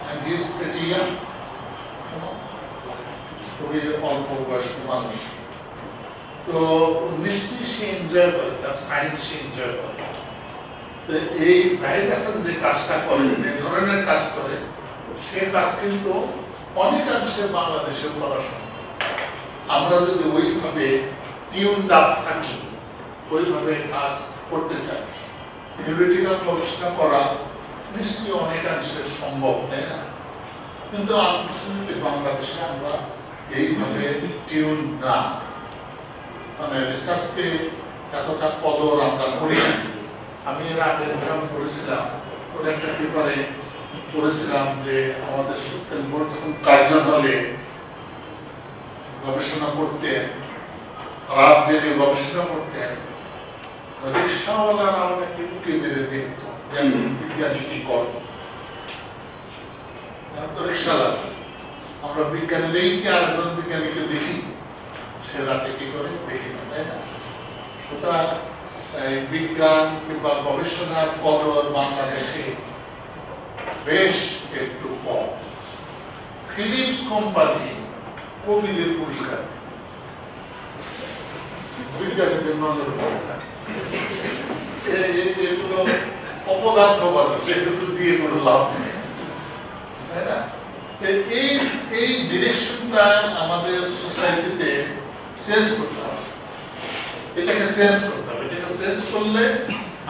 and he is pretty young, খুবই অল্প বয়স্ক মানুষ। তো নিশ্চয়ই সে এনজয় করে, তার সায়েন্স সে এনজয় করে। তো এই জাহিদ হাসান যে কাজটা করে, যে ধরনের কাজ করে, সে কাজ কিন্তু অনেকাংশে বাংলাদেশেও করা সম্ভব। আমরা যদি ওইভাবে টিউনড আপ থাকি, ওইভাবে কাজ করতে চাই, থিওরিটিক্যাল গবেষণা করা নিশ্চয়ই অনেকাংশে সম্ভব, তাই না? কিন্তু আনফরচুনেটলি বাংলাদেশে আমরা এইভাবে টিউন না, মানে রিসার্চকে এতটা কদর আমরা করি। আমি এর আগে পড়েছিলাম, ওর একটা পেপারে পড়েছিলাম যে আমাদের সুপ্রিম কোর্ট যখন কার্যালয়ে গবেষণা করতেন, রাত জেগে গবেষণা করতেন, রিক্সাওয়ালারা অনেকে উঠে বেড়ে দেখত বিজ্ঞানী কি করব। রিক্সাওয়ালা আমরা বিজ্ঞানীরাই কি আরেকজন বিজ্ঞানীকে দেখি, সে রাতে কি করে দেখি না, তাই না? সুতরাং বিজ্ঞান কিংবা গবেষণার কদর বাংলাদেশে বেশ একটু কম। ফিলিপস কোম্পানি কবিদের পুরস্কার, বিজ্ঞানীদের নজর পড়ে না, এগুলো অপদার্থ বলে, সেগুলো দিয়ে কোনো লাভ নেই, তাই না? এই ডিরেকশনটা আমাদের সোসাইটিতে শেষ করতে হবে, এটাকে শেষ করতে হবে। এটাকে শেষ করলে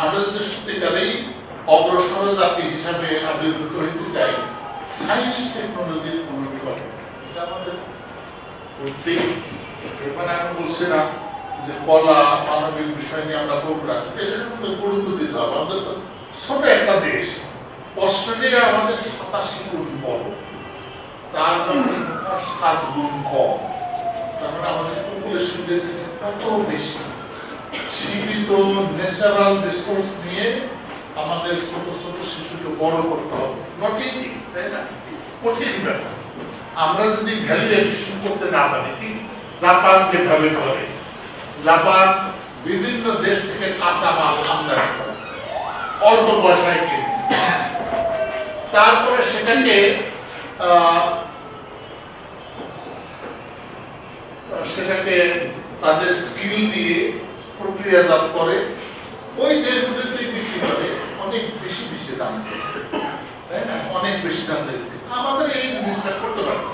আমরা যদি সত্যিকারেই অগ্রসর জাতি হিসাবে আবির্ভূত হইতে চাই, সায়েন্স টেকনোলজির পুনর্বিকল্প এটা আমাদের করতেই। এখানে আমি বলছি না যে কলা মানবিক বিষয় নিয়ে আমরা পড়ব না, এটা আমাদের গুরুত্ব দিতে হবে। আমাদের তো ছোট একটা দেশ, অস্ট্রেলিয়া আমাদের 87 গুণ বড়, তার জনসংখ্যা 7 গুণ কম, তার মানে আমাদের পপুলেশন কত বেশি। সীমিত ন্যাচারাল রিসোর্স নিয়ে আমাদের ছোট ছোট শিশুকে বড় করতে হবে, নট ইজি, তাই না? কঠিন ব্যাপার। আমরা যদি ভ্যালু এডিশন করতে না পারি, ঠিক জাপান যেভাবে করে, জাপান বিভিন্ন দেশ থেকে কাঁচা মাল আমদানি করে অল্প পয়সায় কিনে, তারপরে সেটাকে তাদের স্কিল দিয়ে প্রক্রিয়াজাত করে ওই দেশগুলিতে বিক্রি করে অনেক বেশি বেশি দাম, তাই না? অনেক বেশি দাম দেবে। আমাদের এই জিনিসটা করতে পারবে,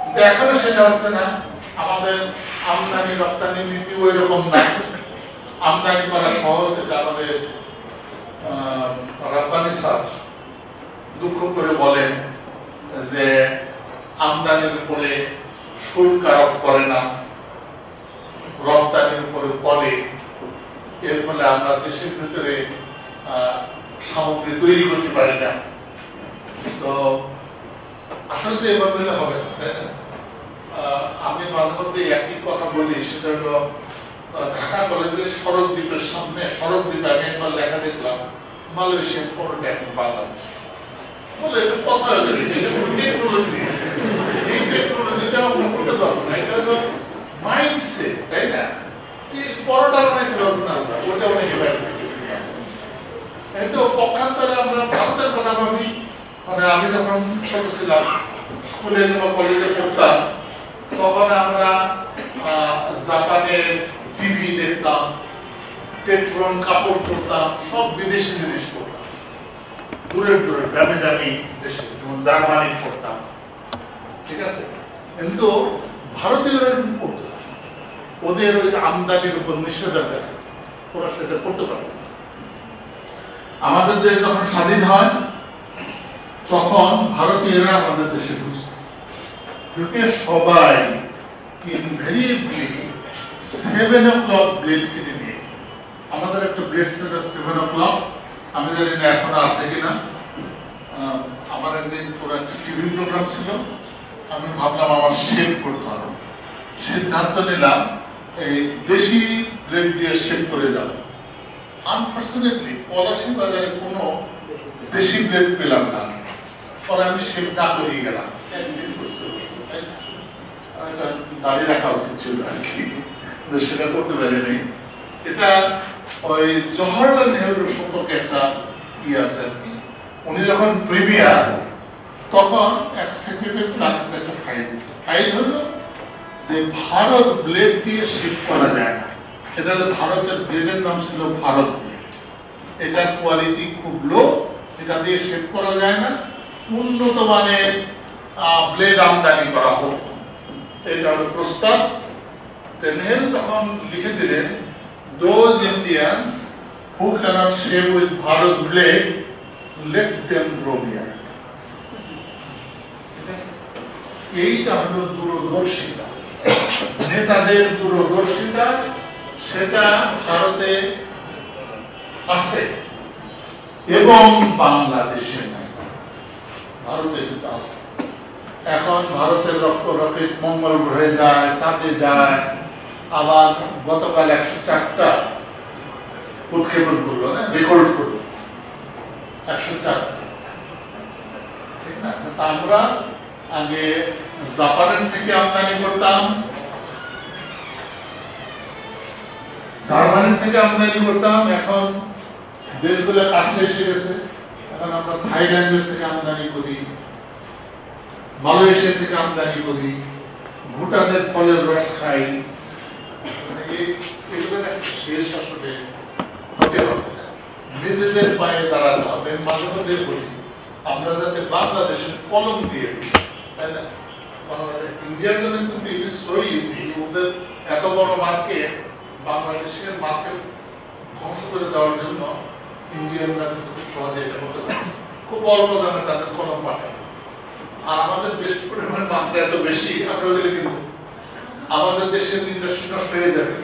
কিন্তু এখনো সেটা হচ্ছে না। আমাদের আমদানি রপ্তানি নীতি ওই রকম না, আমদানি করা সহজ, এটা আমাদের রপ্তানি স্যার দুঃখ করে বলেন যে আমদানির উপরে শুল্ক আরোপ করে না, রপ্তানির উপরে করে, এর ফলে আমরা দেশের ভিতরে সামগ্রী তৈরি করতে পারি না। তো আসলে তো এভাবে হলে হবে না, তাই না? আমি মাঝে মধ্যে একই কথা বলি, সেটা হলো ঢাকা কলেজের সড়ক দ্বীপের সামনে, সড়ক দ্বীপে আমি একবার লেখা দেখলাম মালয়েশিয়ান পণ্য এখন বাংলাদেশ, বলে এটা কথা হলো, এটা কোনো টেকনোলজি, এই টেকনোলজিটা আমরা করতে পারবো না, এটা হলো মাইন্ডসেট, তাই না? এই পরোটা বানাইতে পারবো না আমরা, ওটা অনেক কিন্তু পক্ষান্তরে আমরা ভারতের কথা ভাবি। মানে আমি যখন ছোট ছিলাম, স্কুলে কিংবা কলেজে পড়তাম, তখন আমরা জাপানের টিভি দেখতাম, টেট্রন কাপড় পরতাম, সব বিদেশি জিনিস পড়তাম, দূরের দূরের দামি দামি দেশে, যেমন জার্মানি পড়তাম, ঠিক আছে? কিন্তু ভারতীয়রা কিন্তু পড়তো না, ওদের ওই আমদানির উপর নিষেধাজ্ঞা আছে, ওরা সেটা করতে পারে। আমাদের দেশ যখন স্বাধীন হয় তখন ভারতীয়রা আমাদের দেশে ঢুকছে, ঢুকে সবাই ইনভেরিয়েবলি 7 o'clock ব্লেড কিনে নিয়েছে। আমাদের একটা ব্লেড ছিল 7 o'clock, আমি জানি না এখন আছে কিনা। আমার একদিন পুরো একটা টিভি প্রোগ্রাম ছিল, আমি ভাবলাম আমার শেভ করতে হবে, সিদ্ধান্ত নিলাম এই দেশি ব্লেড দিয়ে শেভ করে যাব। আনফর্চুনেটলি পলাশী বাজারে কোনো দেশি ব্লেড পেলাম না, পরে আমি শেভ না করিয়ে গেলাম। দাঁড়িয়ে রাখা উচিত ছিল আর কি, সেটা করতে পারিনি। এটা ওই জওহরলাল নেহরুর সম্পর্কে একটা ই আছে আর কি, উনি যখন প্রিমিয়ার তখন এক সেক্রেটারি তার কাছে একটা ফাইল দিচ্ছে, ফাইল হলো যে ভারত ব্লেড দিয়ে শেভ করা যায় না। এটা ভারতের ব্লেডের নাম ছিল ভারত ব্লেড, এটার কোয়ালিটি খুব লো, এটা দিয়ে শেভ করা যায় না, উন্নত মানের ব্লেড আমদানি করা হোক, এটা হলো প্রস্তাব। নেহেরু তখন লিখে দিলেন, those Indians who cannot shave with Bharat blade, let them grow beard. এইটা হলো দূরদর্শিতা, নেতাদের দূরদর্শিতা, সেটা ভারতে আছে এবং বাংলাদেশে নাই, ভারতে কিন্তু আছে। এখন ভারতের রকেট মঙ্গল গ্রহে যায়, চাঁদে যায়, আবার গতকাল 104টা উৎক্ষেপণ করলো, না রেকর্ড করলো 104টা, ঠিক না? আমরা আগে জাপানের থেকে আমদানি করতাম, জার্মানি থেকে আমদানি করতাম, এখন দেশগুলো কাছে এসে গেছে, এখন আমরা থাইল্যান্ডের থেকে আমদানি করি, মালয়েশিয়া থেকে আমদানি করি, ভুটানের ফলের রস খাই, এগুলো শেষ আসলে হতে হবে না। নিজেদের পায়ে দাঁড়াতে হবে। মাঝে মধ্যে বলি আমরা যাতে বাংলাদেশের কলম দিয়ে দিই, তাই না? ইন্ডিয়ার জন্য কিন্তু ইট ইজ সো ইজি, ওদের এত বড় মার্কেট, বাংলাদেশের মার্কেট ধ্বংস করে দেওয়ার জন্য ইন্ডিয়ানরা কিন্তু খুব সহজে এটা করতে পারে, খুব অল্প দামে তাদের কলম পাঠায়। আর আমাদের দেশ পরিমাণ মাত্রা এত বেশি, আমরা ওগুলো কিন্তু আমাদের দেশের ইন্ডাস্ট্রি নষ্ট হয়ে যাবে,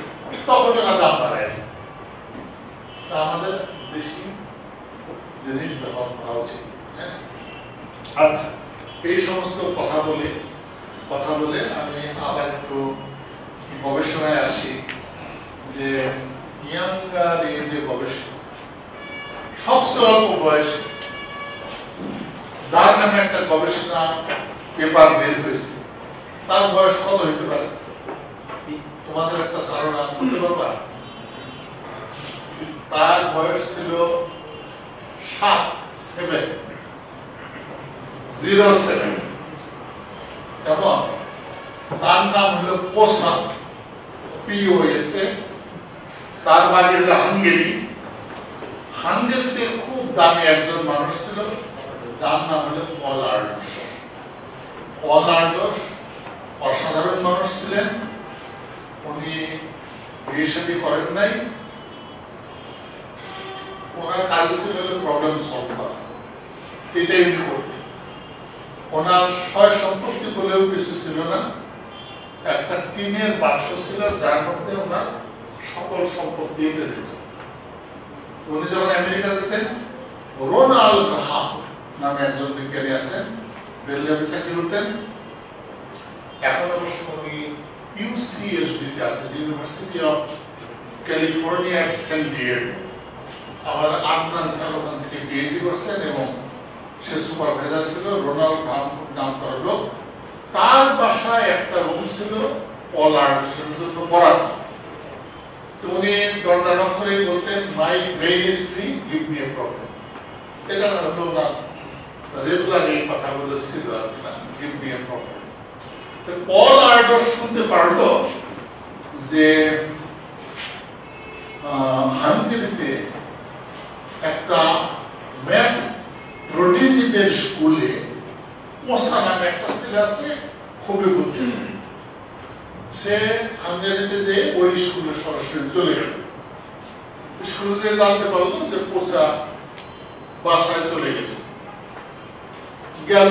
তখন ওরা দাম বাড়ায়। তা আমাদের বেশি জিনিস ব্যবহার করা উচিত। আচ্ছা, এই সমস্ত কথা বলে আমি আবার একটু গবেষণায় আসি যে ইয়াঙ্গার এই যে গবেষণা, সবচেয়ে অল্প বয়সে যার নামে একটা গবেষণা পেপার বের হয়েছে, তার বয়স কত হইতে পারে? তোমাদের একটা ধারণা করতে পারবা? তার বয়স ছিল 7 এবং তার নাম হলো পোসা, POSA। তার বাড়ি হলো হাঙ্গেরি। হাঙ্গেরিতে খুব দামি একজন মানুষ ছিল, যার নাম হলো পল আর্ডস। পল আর্ডস অসাধারণ মানুষ ছিলেন। উনি বিয়ে শাদী করেন নাই, ওনার কাজ ছিল প্রবলেম সলভ করা, এটাই উনি করতেন। ওনার সয় সম্পত্তি বলেও কিছু ছিল না, একটা টিনের বাক্স ছিল যার মধ্যে ওনার সকল সম্পত্তি এঁটে যেত। উনি যখন আমেরিকা যেতেন, রোনাল্ড গ্রাহাম নামে একজন বিজ্ঞানী আছেন, বেলজিয়ামে চাকরি করতেন। এখন অবশ্য উনি UCSD তে আছেন, university of California at San Diego. আবার আদনান স্যার ওখান থেকে PhD করছেন এবং সে সুপারভাইজার ছিল। রোনাল্ড গ্রাহাম নাম করা লোক। তার বাসায় একটা রুম ছিল পল আর্ডসের জন্য বরাদ্দ। তো উনি দরজা নক করে বলতেন, my brain is free, give me a problem. এটা হলো না রেগুলার এই কথাগুলো ছিল আর কি, না গিভ মি এ প্রবলেম। তো পল আর্ডস শুনতে পারলো যে হাঙ্গেরিতে একটা ম্যাথ প্রোডিজিদের স্কুলে পোসা নামে একটা ছেলে আছে, খুবই বুদ্ধিমান। সে হাঙ্গেরিতে যে ওই স্কুলে সরাসরি চলে গেল। স্কুলে যে জানতে পারলো যে পোসা বাসায় চলে গেছে, গেল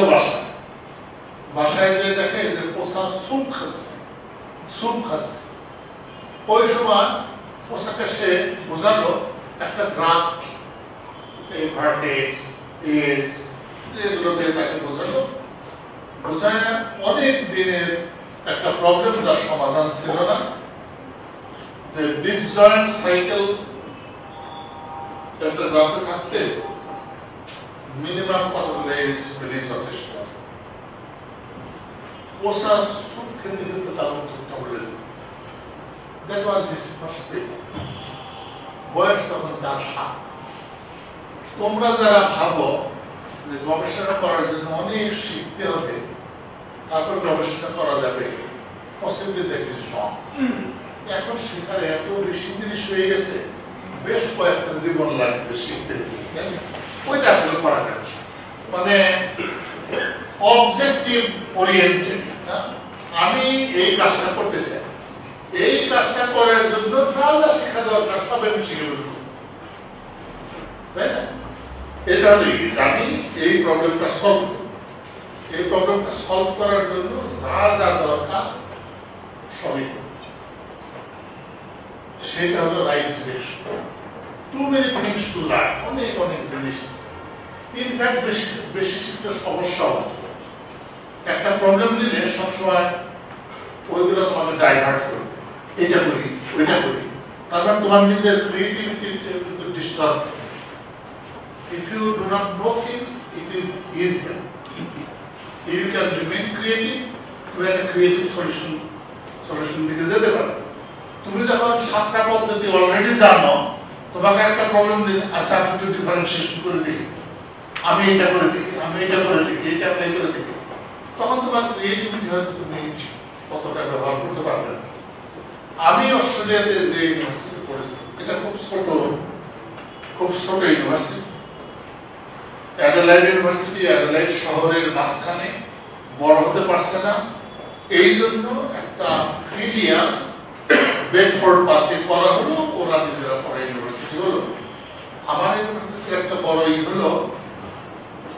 বাসায় যে দেখে যে পোসা স্যুপ খাচ্ছে। ওই সময় পোসাকে সে বোঝালো একটা ড্রাগ, এই ভার্টেক্স, এজ, এগুলো দিয়ে তাকে বোঝায় অনেক দিনের একটা প্রবলেম যার সমাধান ছিল না, যে ডিসজয়েন্ট সাইকেল একটা ড্রাগে থাকতে মিনিমাম কতগুলো এজ পেলেই যথেষ্ট। পোসা সুপ খেতে খেতে তার উত্তরটা বলে দিল। That was his first paper. বয়স তখন তার 7। তোমরা যারা ভাবো যে গবেষণা করার জন্য অনেক শিখতে হবে, তারপর গবেষণা করা যাবে, পসিবলি দ্যাট ইজ রং। এখন শেখার এত বেশি জিনিস হয়ে গেছে, বেশ কয়েকটা জীবন লাগবে শিখতে, ওইটা আসলে করা যাবে। মানে অবজেক্টিভ ওরিয়েন্টেড, আমি এই কাজটা করতে চাই, এই কাজটা করার জন্য যা যা শেখা দরকার সব আমি শিখে ফেলব, তাই না? এটা হলে আমি এই প্রবলেমটা সলভ করব, এই প্রবলেমটা সলভ করার জন্য যা যা দরকার সবই করব, সেটা হলো right direction. Too many things to learn, অনেক জিনিস আছে। ইনফ্যাক্ট বেশি শিখতে সমস্যাও আছে। একটা প্রবলেম দিলে সবসময় ওইগুলো তোমাকে ডাইভার্ট করবে, এটা করি ওইটা করি, তারপর তোমার নিজের creativity disturb. If you do not know things, it is easier. You can remain creative, to have a creative solution দিকে যেতে পারো। তুমি যখন 7টা পদ্ধতি অলরেডি জানো, তোমাকে একটা প্রবলেম দিলে আচ্ছা আমি একটু ডিফারেন্সিয়েশন করে দেখি, আমি এটা করে দেখি, আমি এটা করে দেখি, এটা অ্যাপ্লাই করে দেখি, তখন তোমার ক্রিয়েটিভিটি হয়তো তুমি কতটা ব্যবহার করতে পারবে না। আমি অস্ট্রেলিয়াতে যে ইউনিভার্সিটি পড়েছি, এটা খুব ছোট ইউনিভার্সিটি, অ্যাডেলাইড ইউনিভার্সিটি, অ্যাডেলাইড শহরের মাঝখানে, বড় হতে পারছে না, এই জন্য একটা ফিলিয়াল বেডফোর্ড পার্কে করা হলো, ওরা নিজেরা পরে ইউনিভার্সিটি হলো। আমার ইউনিভার্সিটির একটা বড় হলো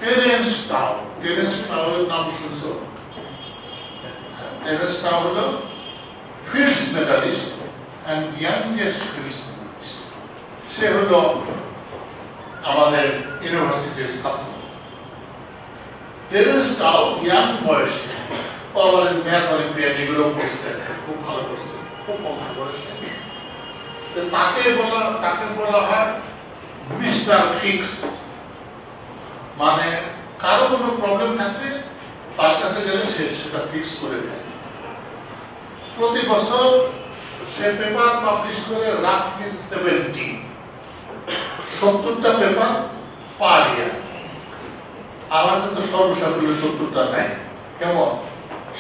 টেরেন্স টাউ। টেরেন্স টাউয়ের নাম শুনছো? টেরেন্স টাউ হলো fields medalist and youngest fields medalist. সে হলো আমাদের ইউনিভার্সিটির ছাত্র। টেরেন্স টাউ ইয়াং বয়সে পাওয়ারের ম্যাথ অলিম্পিয়াড এগুলো করছে, খুব ভালো করছে, খুব অল্প বয়সে। তাকে বলা হয় মিস্টার ফিক্স। মানে কারো কোনো প্রবলেম থাকলে তার কাছে গেলে সে সেটা ফিক্স করে দেয়। প্রতি বছর সে পেপার পাবলিশ করে রাফলি 70টা পেপার পার ইয়ার। আমার কিন্তু সর্বসাকুল্য 70টা নাই, কেমন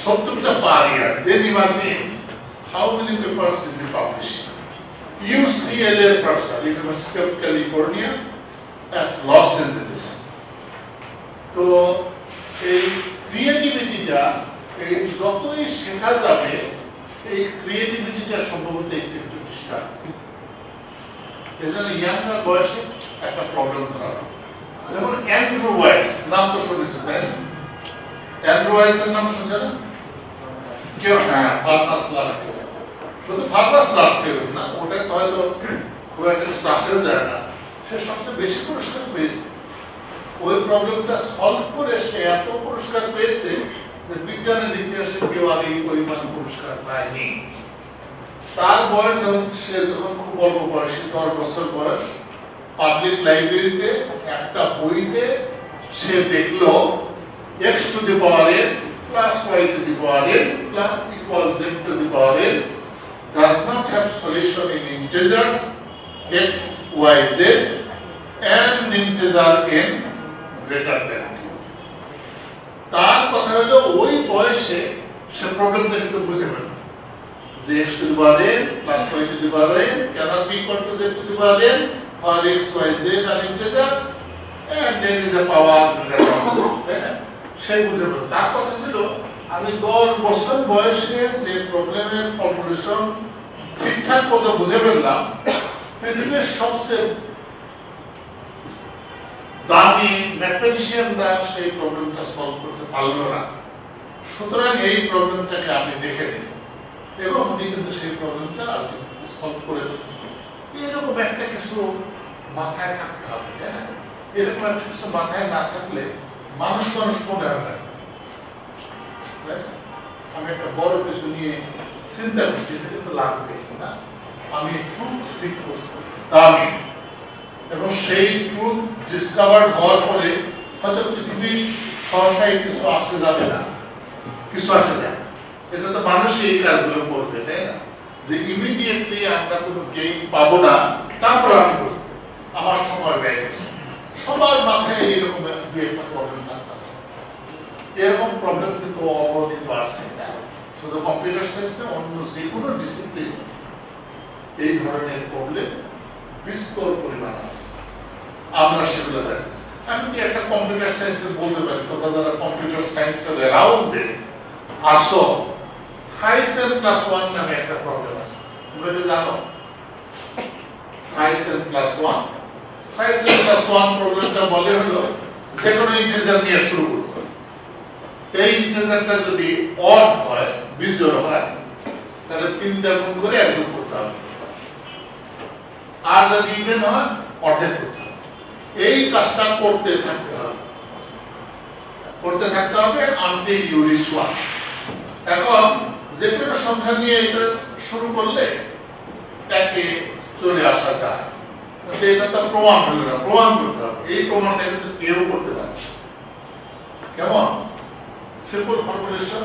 70টা per year. Then imagine how many papers is he publishing. UCLA professor, University of California at Los Angeles. তো এই ক্রিয়েটিভিটিটা, এই যতই শেখা যাবে, এই ক্রিয়েটিভিটিটা সম্ভবত একটু ডিস্টার্ব। এজন্য ইয়াঙ্গার বয়সে একটা প্রবলেম ধরা। যেমন অ্যান্ড্রু ওয়াইস, নাম তো শুনেছেন তাই না? অ্যান্ড্রু ওয়াইসের নাম শুনছেন না কেউ? হ্যাঁ, ফার্মাস লাস্ট, শুধু ফার্মাস লাস্ট না, ওটা তো হয়তো খুব একটা চাষেও যায় না। সে সবচেয়ে বেশি পুরস্কার পেয়েছে। ওই প্রবলেমটা সলভ করে সে এত পুরস্কার পেয়েছে যে বিজ্ঞানের ইতিহাসে কেউ আর এই পরিমাণ পুরস্কার পায়নি। তার বয়স যখন খুব অল্প বয়সী, 10 বছর বয়স, পাবলিক লাইব্রেরিতে একটা বইতে সে দেখলো x to the power n plus y to the power n plus equals z to the power n does not have solution in integers x, y, z and integer n greater than 2. তার কথা হলো ওই বয়সে সে প্রবলেমটা কিন্তু বুঝে ফেলল যে x to the power n plus y to the power n cannot be equal to z to the power n for x, y, z are integers and n is a power greater than 2. সে বুঝে ফেলল। তার কথা ছিল আমি 10 বছর বয়সে যে প্রবলেমের ফর্মুলেশন ঠিকঠাক মতো বুঝে ফেললাম, পৃথিবীর সবচেয়ে দামি ম্যাথমেটিশিয়ানরা সেই প্রবলেমটা সলভ করতে পারলো না। সুতরাং এই প্রবলেমটাকে আমি দেখে নিই, এবং উনি কিন্তু সেই প্রবলেমটা সলভ করেছেন। এরকম একটা কিছু মাথায় থাকতে হবে, তাই না? এরকম একটা কিছু মাথায় না থাকলে মানুষ মনে হয় না। আমি একটা বড় কিছু নিয়ে চিন্তা করছি, এটা কিন্তু লাগবে না, আমি ট্রুথ সিক করছি, দামি, এবং সেই ট্রুথ ডিসকভার হওয়ার পরে হয়তো পৃথিবীর সহসায় কিছু আসে যাবে না, কিছু আসে যায়। এটা তো মানুষই এই কাজগুলো করবে, তাই না? যে ইমিডিয়েটলি আমরা কোনো গেইন পাবো না, তারপর আমি করছি, আমার সময় ব্যয় করছি। সবার মাথায় এইরকম একটা প্রবলেম থাকতে হবে। এরকম প্রবলেম কিন্তু অবর্ণিত আছে, শুধু কম্পিউটার সায়েন্স না, অন্য যে কোনো ডিসিপ্লিনে এই ধরনের প্রবলেম বিস্তর পরিমাণ আছে, আমরা সেগুলো জানি। আমি কি একটা কম্পিউটার সায়েন্সে বলতে পারি, তোমরা যারা কম্পিউটার সায়েন্সের অ্যারাউন্ডে আসো, থাইসেল প্লাস 1 নামে একটা প্রবলেম আছে, তোমরা কি জানো? থাইসেল প্লাস 1, থাইসেল প্লাস 1 প্রবলেমটা বলে হলো যে কোনো ইন্টিজার নিয়ে শুরু করতে হবে। এই ইন্টিজারটা যদি অড হয়, বিজোড় হয়, তাহলে 3 দিয়ে গুণ করে 1 যোগ করতে হবে, আর যদি ইভেন হয় অর্ধেক করতে হবে। এই কাজটা করতে থাকতে হবে until you reach 1। এখন যে কোনো সংখ্যা নিয়ে এটা শুরু করলে একে চলে আসা যায়, এটা তো প্রমাণ হলো না, প্রমাণ করতে হবে। এই প্রমাণটা কিন্তু কেউ করতে পারে, কেমন simple formulation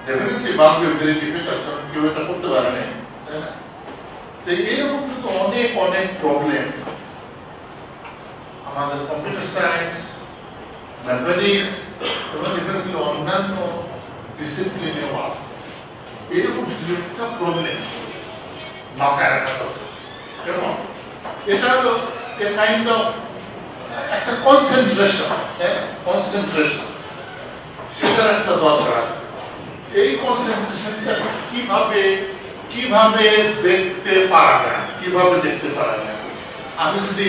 definitely Bangla very difficult, কারণ কেউ এটা করতে পারে না, তাই না? এইরকম কিন্তু অনেক অনেক প্রবলেম আমাদের কম্পিউটার সায়েন্স, ম্যাথমেটিক্স এবং অন্যান্য ডিসিপ্লিনেও আছে। এরকম একটা প্রবলেম মাথায় রাখা দরকার। এবং এটা হলো এ কাইন্ড অফ একটা কনসেন্ট্রেশন, সেটার একটা দরকার আছে। এই কনসেন্ট্রেশনটা কিভাবে দেখতে পারা যায়, আমি যদি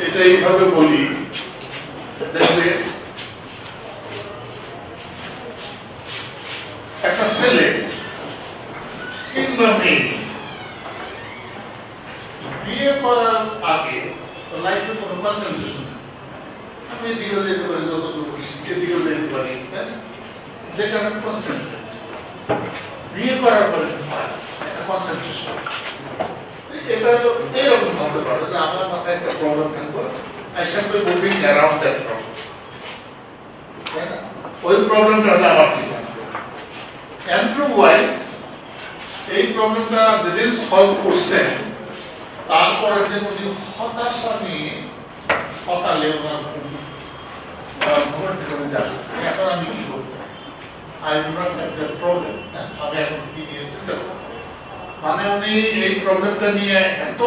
এটা এইভাবে বলি, দেখবে একটা ছেলে কিংবা মেয়ে বিয়ে করার আগে লাইফে কোনো কনসেন্ট্রেশন থাকে, আমি এদিকেও যেতে পারি, যতদূর খুশি এদিকেও যেতে পারি, যেটা কনসেন্ট্রেট। বিয়ে করার পরে একটা কনসেন্ট্রেশন, এটা হলো এরকম ভাবতে পারো যে আমার মাথায় একটা প্রবলেম থাকবো, I shall be moving around that problem, তাই না? ওই প্রবলেমটা হলো আমার ঠিকানা। অ্যান্ড্রু ওয়াইস এই প্রবলেমটা যেদিন সলভ করছেন, তারপরের দিন উনি হতাশা নিয়ে সকালে ওনার ঘুমের ঠিকানে যাচ্ছেন, এখন আমি কি করবো, I do not have that problem, আমি এখন কি নিয়ে চিন্তা করবো। মানে উনি এই প্রবলেমটা নিয়ে এত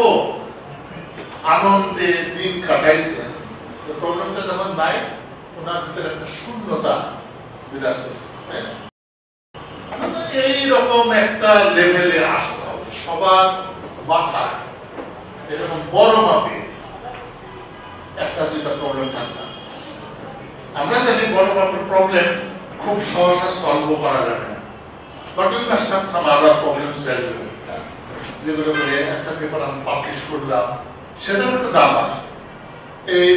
আনন্দে দিন কাটাইছেন, প্রবলেমটা যখন নাই, ওনার ভিতরে একটা শূন্যতা বিরাজ করছে, তাই না? এইরকম একটা লেভেলে আসতে হবে সবার মাথায়, এরকম বড় মাপে একটা দুইটা প্রবলেম থাকতে। আমরা জানি বড় মাপের প্রবলেম খুব সহসা সলভ করা যাবে না, but we must have some other problems as well, যেগুলো করে একটা পেপার আমি পাবলিশ করলাম, সেটার একটা দাম আছে। এই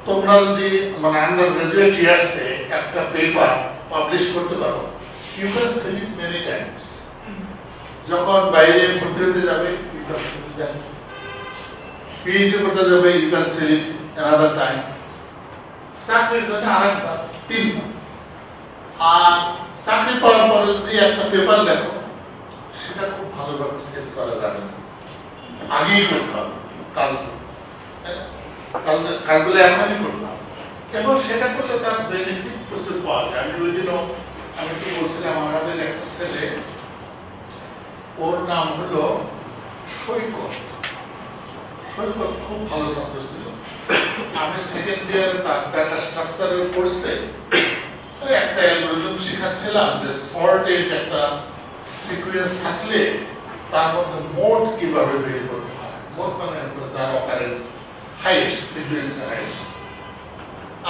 তোমরা যদি মানে আন্ডার গ্রাজুয়েট ইয়ার্সে একটা পেপার পাবলিশ করতে পারো, you can sell it many times. যখন বাইরে ভর্তি হতে যাবে, you can sell it that. PhD করতে যাবে, you can sell it another time. চাকরির জন্য আরেকবার, তিনবার। আর চাকরি পাওয়ার পরে যদি একটা পেপার লেখো, সেটা খুব ভালোভাবে সেল করা যাবে না, আগেই করতে হবে কাজগুলো এখনই করতে হবে। এবং সেটা করলে তার বেনিফিট প্রচুর পাওয়া যায়। আমি ওই দিনও আমি কি বলছিলাম, আমাদের একটা ছেলে, ওর নাম হলো সৈকত, খুব ভালো ছাত্র ছিল। আমি সেকেন্ড ইয়ারে তার ডাটা স্ট্রাকচারের কোর্সে একটা অ্যালগরিদম শেখাচ্ছিলাম যে সর্টেড একটা সিকোয়েন্স থাকলে তার মধ্যে মোড কিভাবে বের করতে হয়, মোড মানে যার অকারেন্স হাইয়েস্ট, ফ্রিকোয়েন্সি হাইয়েস্ট।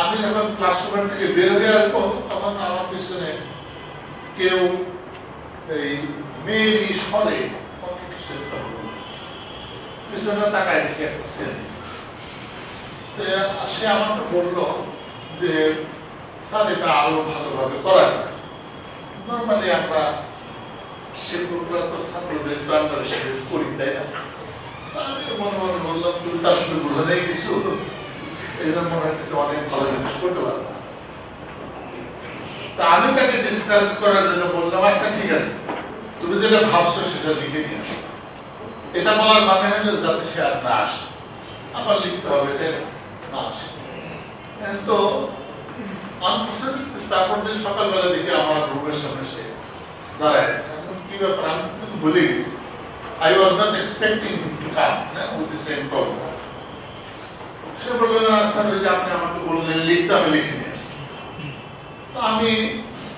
আমি যখন ক্লাসরুম থেকে বের হয়ে আসবো, তখন আমার পিছনে কেউ এই মেয়েরই স্বরে কিছু একটা বলল, পিছনে তাকায় দেখি একটা ছেলে, সে আমাকে বললো যে স্যার এটা আরো ভালোভাবে করা যায়। নর্মালি আমরা শিক্ষকরা তো ছাত্রদের একটু আন্ডারস্ট্যান্ড করি, তাই না? আমি মনে মনে বললাম, তুমি তার সঙ্গে বোঝা নেই কিছু, এই জন্য মনে হচ্ছে অনেক ভালো জিনিস করতে পারবো। তা আমি তাকে ডিসকাস করার জন্য বললাম, আচ্ছা ঠিক আছে, তুমি যেটা ভাবছো সেটা লিখে নিয়ে আসো। এটা বলার মানে হলো যাতে সে আর না আসে, আবার লিখতে হবে, তাই না আসে। তো তারপর দিন সকালবেলা দেখে আমার রুমের সামনে সে দাঁড়ায় আছে। কি ব্যাপার, আমি কিন্তু ভুলে গেছি, I was not expecting him to come with the same problem. সে বললো, না স্যার ওই যে আপনি আমাকে বললেন লিখতে, আমি লিখে নিয়ে আসছি। তো আমি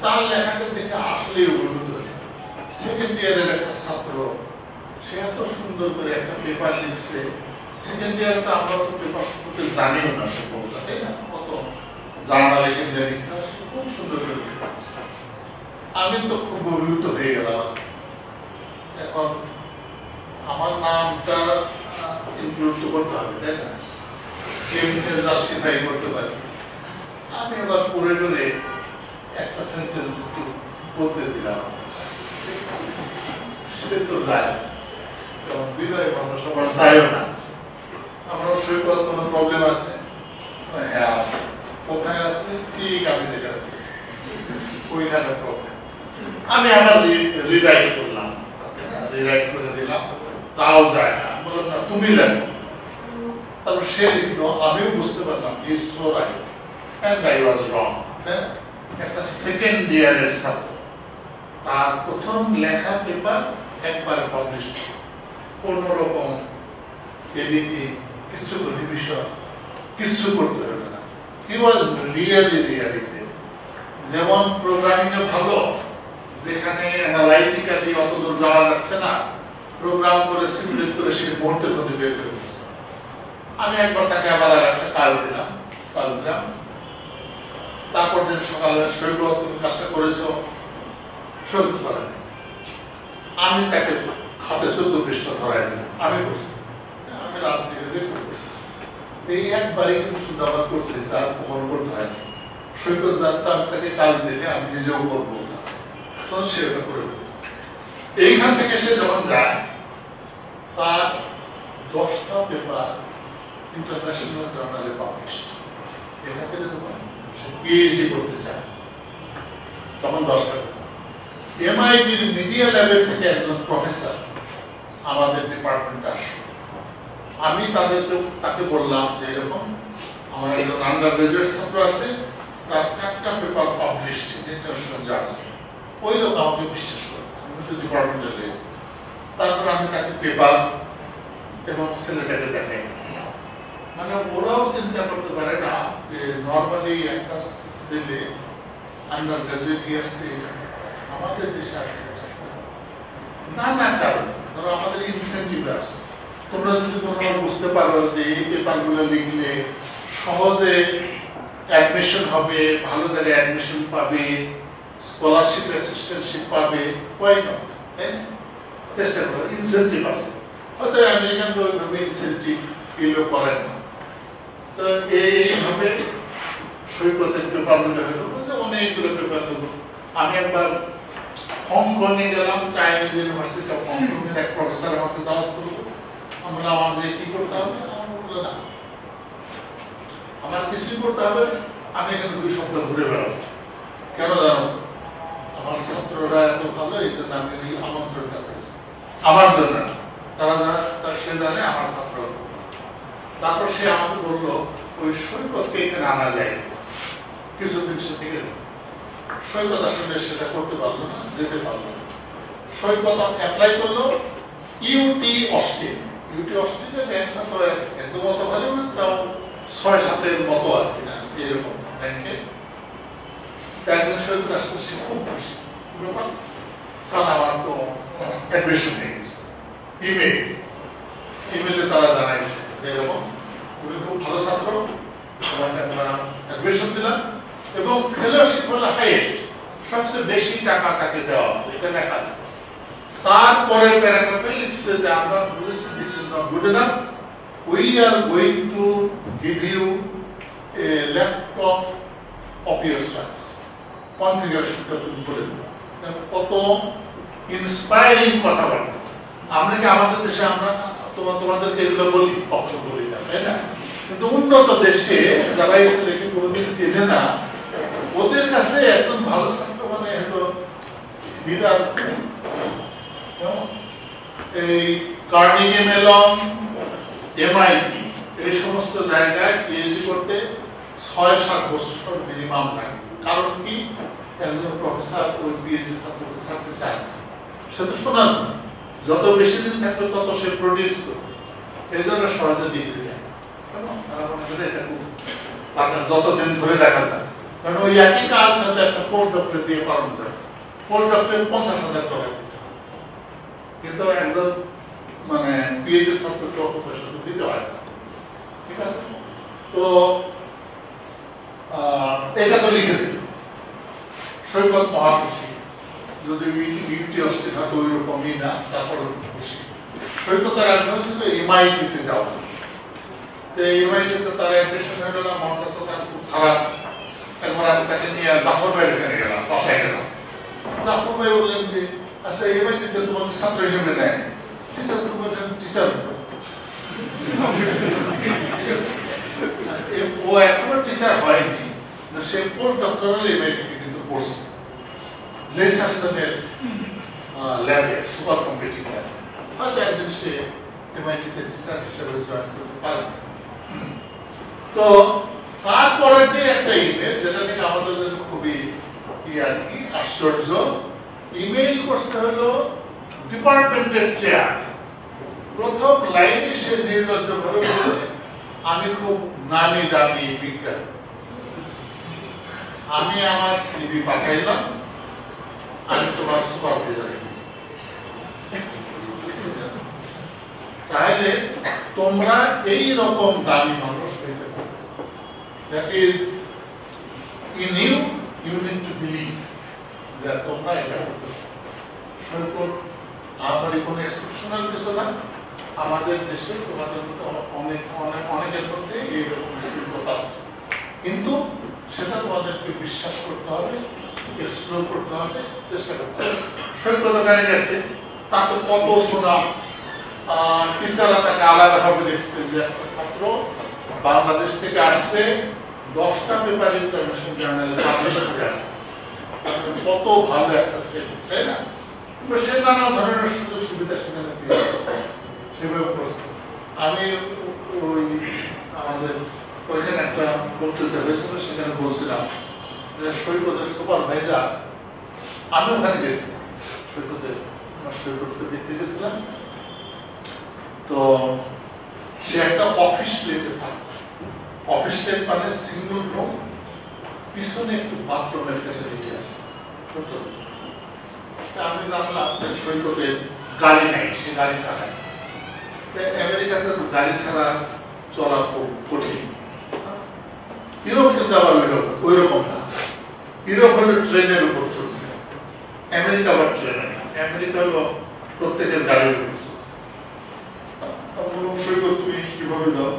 তার লেখাটা দেখে আসলেই অভিভূত হই। সেকেন্ড ইয়ারের একটা ছাত্র, সে এত সুন্দর করে একটা পেপার লিখছে। সেকেন্ড ইয়ারে তো আমরা তো পেপার সম্পর্কে জানিও না সম্ভবত, তাই না? কত জার্নালে কিনে লিখতে, খুব সুন্দর করে পেপার লিখছে। আমি তো খুব অভিভূত হয়ে গেলাম। এখন আমার নামটা ইনক্লুড তো করতে হবে, তাই না? কেমনে জাস্টিফাই করতে পারি। আমি আবার পড়ে টরে একটা সেন্টেন্স একটু বলতে দিলাম, সে তো যায়, যেমন বিনয় মানুষ সবার যায়ও না। আমার সৈকত কোনো প্রবলেম আছে? হ্যাঁ আছে। কোথায় আছে? ঠিক আমি যেখানে দেখছি ওইখানে প্রবলেম। আমি আবার রিরাইট করলাম, রিরাইট করে দিলাম, তাও যায় না। বললাম না তুমি লেখো। তারপর সে লিখলো, আমিও বুঝতে পারলাম he is so right and I was wrong. একটা সেকেন্ড ইয়ারের ছাত্র তার প্রথম লেখা পেপার একবারে পাবলিশ, কোন রকম এডিটিং, কিছু রিভিশন, কিছু করতে হবে না। হি ওয়াজ রিয়েলি যেমন প্রোগ্রামিং এ ভালো, যেখানে অ্যানালাইটিক্যালি অত দূর যাওয়া যাচ্ছে না, প্রোগ্রাম করে সিমুলেট করে সে মুহূর্তের মধ্যে বের করে দিচ্ছে। আমি একবার তাকে আবার একটা কাজ দিলাম। তারপর দিন সকালে সৈকত তুমি কাজটা করেছো, সৈকত করে আমি তাকে হাতে 14 পৃষ্ঠা ধরাই দিলাম, আমি করছি, আমি রাত থেকে করছি। এই একবারে কিন্তু শুধু আবার করতে আর কখনো করতে হয়নি। সৈকত জানতো আমি তাকে কাজ দিলে আমি নিজেও করবো না, সে ওটা করে দিত। এইখান থেকে সে যখন যায়, তার 10টা পেপার ইন্টারন্যাশনাল জার্নালে পাবলিশড। এখান থেকে যখন সে পিএইচডি করতে চায়, তখন 10টা পেপার। এমআইটির মিডিয়া ল্যাবের থেকে একজন প্রফেসর আমাদের ডিপার্টমেন্টে আসে। আমি তাকে বললাম যে এরকম আমার একজন আন্ডার গ্রাজুয়েট ছাত্র আছে, তার 4টা পেপার পাবলিশড ইন্টারন্যাশনাল জার্নাল। ওই লোক আমাকে বিশ্বাস করে, আমি তো ডিপার্টমেন্টে নেই। তারপর আমি তাকে পেপার এবং ছেলেটাকে দেখাই। মানে ওরাও চিন্তা করতে পারে না যে নর্মালি একটা ছেলে আন্ডার গ্রাজুয়েট ইয়ার্সে আমাদের দেশে আসলে নানা কারণে, ধরো আমাদের ইনসেন্টিভ আছে। তোমরা যদি কোনোভাবে বুঝতে পারো যে এই পেপারগুলো লিখলে সহজে অ্যাডমিশন হবে, ভালো জায়গায় অ্যাডমিশন পাবে, স্কলারশিপ অ্যাসিস্ট্যান্টশিপ পাবে, ওয়াই নট, তাই না? চেষ্টা করো, ইনসেন্টিভ আছে। হয়তো আমেরিকানরা ওইভাবে ইনসেন্টিভ ফিলও করেন না। তো এইভাবে সৈকতের পেপারগুলো হলো, অনেকগুলো পেপার হলো। আমি একবার হংকংয়ে গেলাম, চাইনিজ ইউনিভার্সিটি অফ হংকংয়ের এক প্রফেসর আমাকে দাওয়াত করলো। আমরা আমার যে কি করতে হবে, আমার বললো না আমার কিছুই করতে হবে, আমি এখানে 2 সপ্তাহ ঘুরে বেড়াবো। কেন জানো? আমার ছাত্ররা এত ভালো, এই জন্য আমি ওই আমন্ত্রণটা পেয়েছি আমার জন্য। তারা সে জানে আমার ছাত্র। তারপর সে আমাকে বললো ওই সৈকতকে এখানে আনা যায় কিছুদিন। সে থেকে সৈকত আসলে সেটা করতে পারলো না, যেতে পারলো না। সৈকত অ্যাপ্লাই করলো ইউটি অস্টিন। ইউটি অস্টিনের র্যাঙ্ক তো একদম মতো ভালো না, তাও 6-7 মতো আর কি না, এরকম র্যাঙ্কে। একদিন সৈকত আসছে, সে খুব খুশি। স্যার আমার তো অ্যাডমিশন হয়ে গেছে। ইমেইলে তারা জানাইছে যে এরকম তুমি খুব ভালো ছাত্র, তোমাকে আমরা অ্যাডমিশন দিলাম এবং ফেলোশিপ হলো হাইয়েস্ট, সবচেয়ে বেশি টাকা তাকে দেওয়া হবে, এটা লেখা আছে। তারপরে প্যারাগ্রাফে লিখছে যে আমরা বলেছি this is not good enough, we are going to give you a laptop of your choice, কনফিগারেশনটা তুমি বলে দেবো। কত ইন্সপায়ারিং কথাবার্তা। আমরা কি আমাদের দেশে আমরা তোমাদেরকে এগুলো বলি, কখন বলি না, তাই না? কিন্তু উন্নত দেশে যারা এই ছেলেকে কোনোদিন চেনে না, ওদের কাছে একজন ভালো ছাত্র মানে হলো বিরাট। এই কার্নেগি মেলন, এমআইটি, এই সমস্ত জায়গায় পিএইচডি করতে 6-7 বছর মিনিমাম লাগে। কারণ কি? একজন প্রফেসর ওই পিএইচডি ছাত্রকে ছাড়তে চায় না, সে তো শোনার না। যত বেশি দিন থাকবে তত সে প্রডিউস করবে, এই জন্য সহজে ডিগ্রি দেয়। তারা মনে করে এটা খুব যতদিন ধরে রাখা যায়, কারণ ওই একই কাজ হয়তো একটা পোস্ট ডক্টরেট দিয়ে করানো যায়। পোস্ট ডক্টরেট $50,000 দিতে, কিন্তু একজন মানে পিএইচডি ছাত্রকে অত পয়সা দিতে হয় না। ঠিক আছে? তো এটা তো লিখে দিল। সৈকত মহাখুশি, যদি ইউটি অস্টিন হয়তো ওই রকমই না, তারপর খুশি। সৈকতের আগ্রহ ছিল এমআইটিতে যাওয়া। তো এমআইটিতে তার অ্যাডমিশন হয়ে গেল, মনটা তো তার খুব খারাপ। একবার আমি তাকে নিয়ে জাফর ভাইয়ের এখানে গেলাম, বাসায় গেলাম। জাফর ভাই বললেন যে আচ্ছা এমআইটিতে তোমাকে ছাত্র হিসেবে নেয়, ঠিক আছে তোমার টিচার হবে। ও এখনো টিচার হয়নি, সে পোস্ট ডক্টরাল এমআইটিতে কিন্তু পড়ছে, লেসারসনের ল্যাবে, সুপার কম্পিউটিং ল্যাবে। হয়তো একদিন সে এমআইটিতে টিচার হিসেবে জয়েন করতে পারবে। তো তারপরের দিন একটা ইমেল, যেটা নাকি আমাদের জন্য খুবই আর কি আশ্চর্য, ইমেইল করতে হলো ডিপার্টমেন্টের চেয়ার। প্রথম লাইনে সে নির্লজ্জভাবে বলেছে, আমি খুব নামি দামি বিজ্ঞানী। আমি আমার সিভি পাঠাইলাম, আমি তোমার সুপারভাইজারে দিয়েছি। তাহলে তোমরা এই রকম দামি মানুষ হইতে পারো। That is in you, you need to believe যে তোমরা এটা করতে পারো। সৈকত আমাদের কোনো এক্সেপশনাল কিছু না, আমাদের দেশে তোমাদের মধ্যে অনেকের মধ্যে এইরকম সৈকত আছে, কিন্তু সেটা তোমাদেরকে বিশ্বাস করতে হবে, এক্সপ্লোর করতে হবে, চেষ্টা করতে হবে। সৈকত ওখানে গেছে, তাতে কত সুনাম, টিচাররা তাকে আলাদাভাবে দেখছে যে একটা ছাত্র বাংলাদেশ থেকে আসছে, 10টা পেপার ইন্টারন্যাশনাল জার্নালে পাবলিশ করে আসছে, কত ভালো একটা ছেলে, তাই না? সে নানা ধরনের সুযোগ সুবিধা সেখানে পেয়েছে, সেভাবে প্রশ্ন। আমি ওই আমাদের ওইখানে একটা বক্তৃতা হয়েছিল, সেখানে বলছিলাম যে সৈকতের সুপারভাইজার, আমি ওখানে গেছিলাম সৈকতকে দেখতে গেছিলাম। তো সে একটা অফিস প্লেটে থাকতো। অফিস প্লেট মানে সিঙ্গল রুম, পিছনে একটু বাথরুমের ফ্যাসিলিটি আছে। আমি জানলাম যে সৈকতের গাড়ি নাই, সে গাড়ি চালায়। আমেরিকাতে তো গাড়ি ছাড়া চলা খুব কঠিন। ইউরোপ কিন্তু আবার ওই রকম না। ইউরোপ হলো ট্রেনের উপর চলছে, আমেরিকা আবার ট্রেনে না। আমেরিকা হলো প্রত্যেকের গাড়ির উপর চলছে। সৈকত তুমি কিভাবে যাও?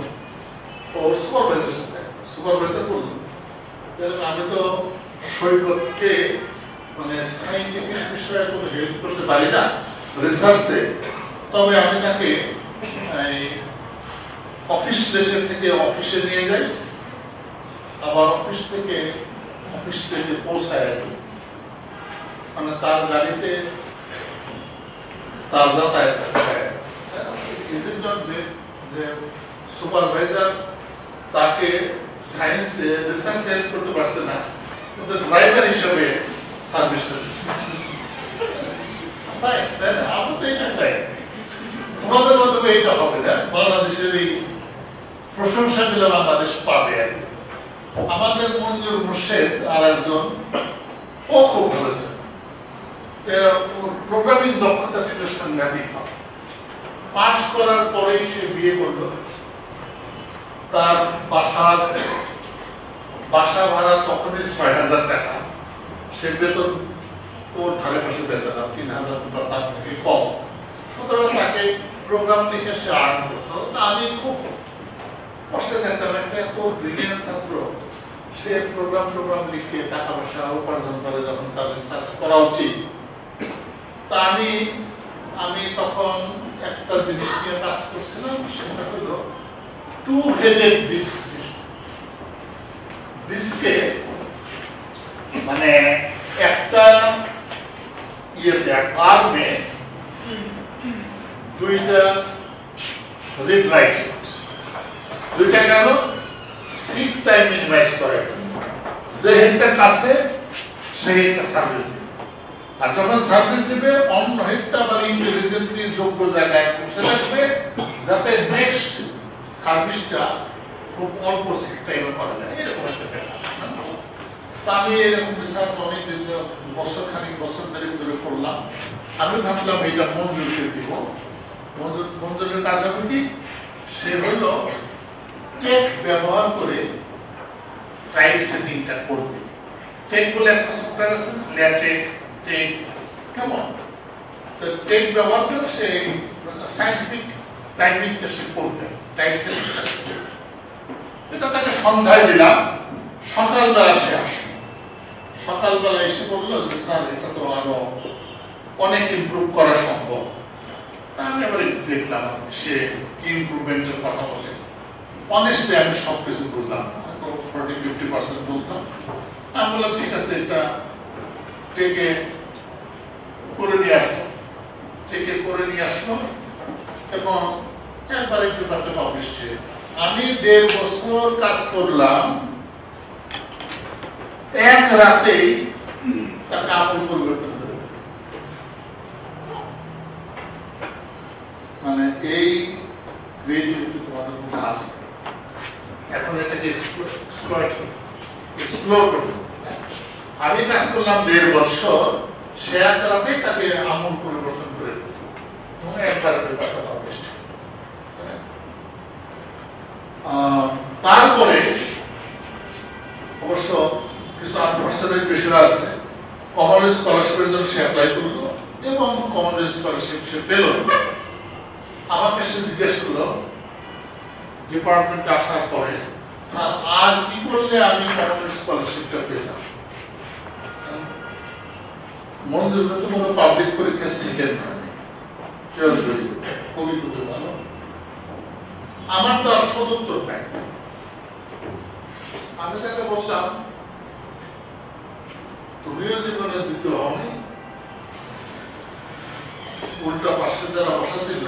ও সুপারভাইজার সাথে, সুপারভাইজার বলল আমি তো সৈকতকে মানে সাইন্টিফিক বিষয়ে কোনো হেল্প করতে পারি না রিসার্চে, তবে আমি তাকে অফিস প্লেটের থেকে অফিসে নিয়ে যাই, আবার অফিস থেকে অফিস প্লেটে পৌঁছায় দিই, মানে তার গাড়িতে তার যাতায়াত। যে সুপারভাইজার তাকে সায়েন্সে রিসার্চ হেল্প করতে পারছে না, কিন্তু ড্রাইভার হিসেবে সার্ভিসটা দিচ্ছে। তাই না? আমরা তো এটা চাই, তোমাদের মাধ্যমে এটা হবে না। বাংলাদেশের এই প্রশংসা দিলে বাংলাদেশ পাবে। আমাদের মঞ্জুর মুর্শেদ আর একজন, ও খুব ভালো ছিল, প্রোগ্রামিং দক্ষতা ছিল সাংঘাতিক। পাশ করার পরেই সে বিয়ে করলো। তার বাসা ভাড়া তখনই ৬,০০০ টাকা, সে বেতন ওর ধারে পাশে বেতন ৩,০০০ টাকা, তার থেকে কম। সুতরাং তাকে প্রোগ্রাম লিখে সে আর্ন করতো। আমি খুব কষ্টে দেখতাম, একটা এত ব্রিলিয়েন্ট ছাত্র, সে প্রোগ্রাম লিখে টাকা পয়সা উপার্জন করে যখন তার রিসার্চ করা উচিত। তা আমি তখন একটা জিনিস নিয়ে কাজ করছিলাম, সেটা হলো টু হেডেড ডিস্ক। ডিস্কে মানে একটা ইয়েতে আর্মে দুইটা রিড রাইট, দুইটা কেন? সিট টাইম মিনিমাইজ করে, যে হেডটা কাছে সেই হেডটা সার্ভিস দিবে, আর যখন সার্ভিস দিবে অন্য হেডটা আবার ইন্টেলিজেন্টলি যোগ্য জায়গায় বসে থাকবে, যাতে নেক্সট সার্ভিসটা খুব অল্প সিট টাইমে করা যায়। এরকম একটা ব্যাপার। তা আমি এরকম রিসার্চ অনেক দিন, বছর ধরে করলাম। আমি ভাবলাম এইটা মঞ্জুরকে দিব। মঞ্জুরের কাজ হবে কি, সে হলো টেক ব্যবহার করে টাইম সেটিংটা করবে। টেক বলে একটা সফটওয়্যার আছে, ল্যাটেক, টেক, কেমন? তো টেক ব্যবহার করে সে সায়েন্টিফিক টাইমিংটা সে করবে, টাইম সেটিংটা। এটা তাকে সন্ধ্যায় দিলাম, সকালবেলা সে আসলো। সকালবেলা এসে বললো যে স্যার, এটা তো আরো অনেক ইমপ্রুভ করা সম্ভব। আমি আবার একটু দেখলাম সে কি ইমপ্রুভমেন্টের কথা বলে। অনেস্টলি আমি সবকিছু বুঝলাম, 40-50% বলতাম। আমি বললাম ঠিক আছে, এটা টেকে করে নিয়ে আসলো, এবং একবার একটু পেপারটা পাবলিশ হয়ে। আমি 1.5 বছর কাজ করলাম, এক রাতেই তাকে আমূল পরিবর্তন করে। এক্সপ্লোর করবে। আমি কাজ করলাম 1.5 বছর, সে একটাতেই তাকে আমূল পরিবর্তন করে এবং একবার পেপারটা পাবলিশ। তারপরে অবশ্য কিছু আনফরচুনেট বিষয় আছে। কমনওয়েলথ স্কলারশিপের জন্য সে অ্যাপ্লাই করলো এবং কমনওয়েলথ স্কলারশিপ সে পেল। আমাকে সে জিজ্ঞেস করলো ডিপার্টমেন্টে আসার পরে, স্যার আর কি করলে আমি কমনওয়েলথ স্কলারশিপটা পেতাম? মঞ্জুর কিন্তু কোনো পাবলিক পরীক্ষা সেকেন্ড হয়নি, খুবই খুবই ভালো। আমার তো আর সদুত্তর নাই। আমি তাকে বললাম, তুমিও জীবনে দ্বিতীয় হওনি, উল্টা পাশে যারা বসা ছিল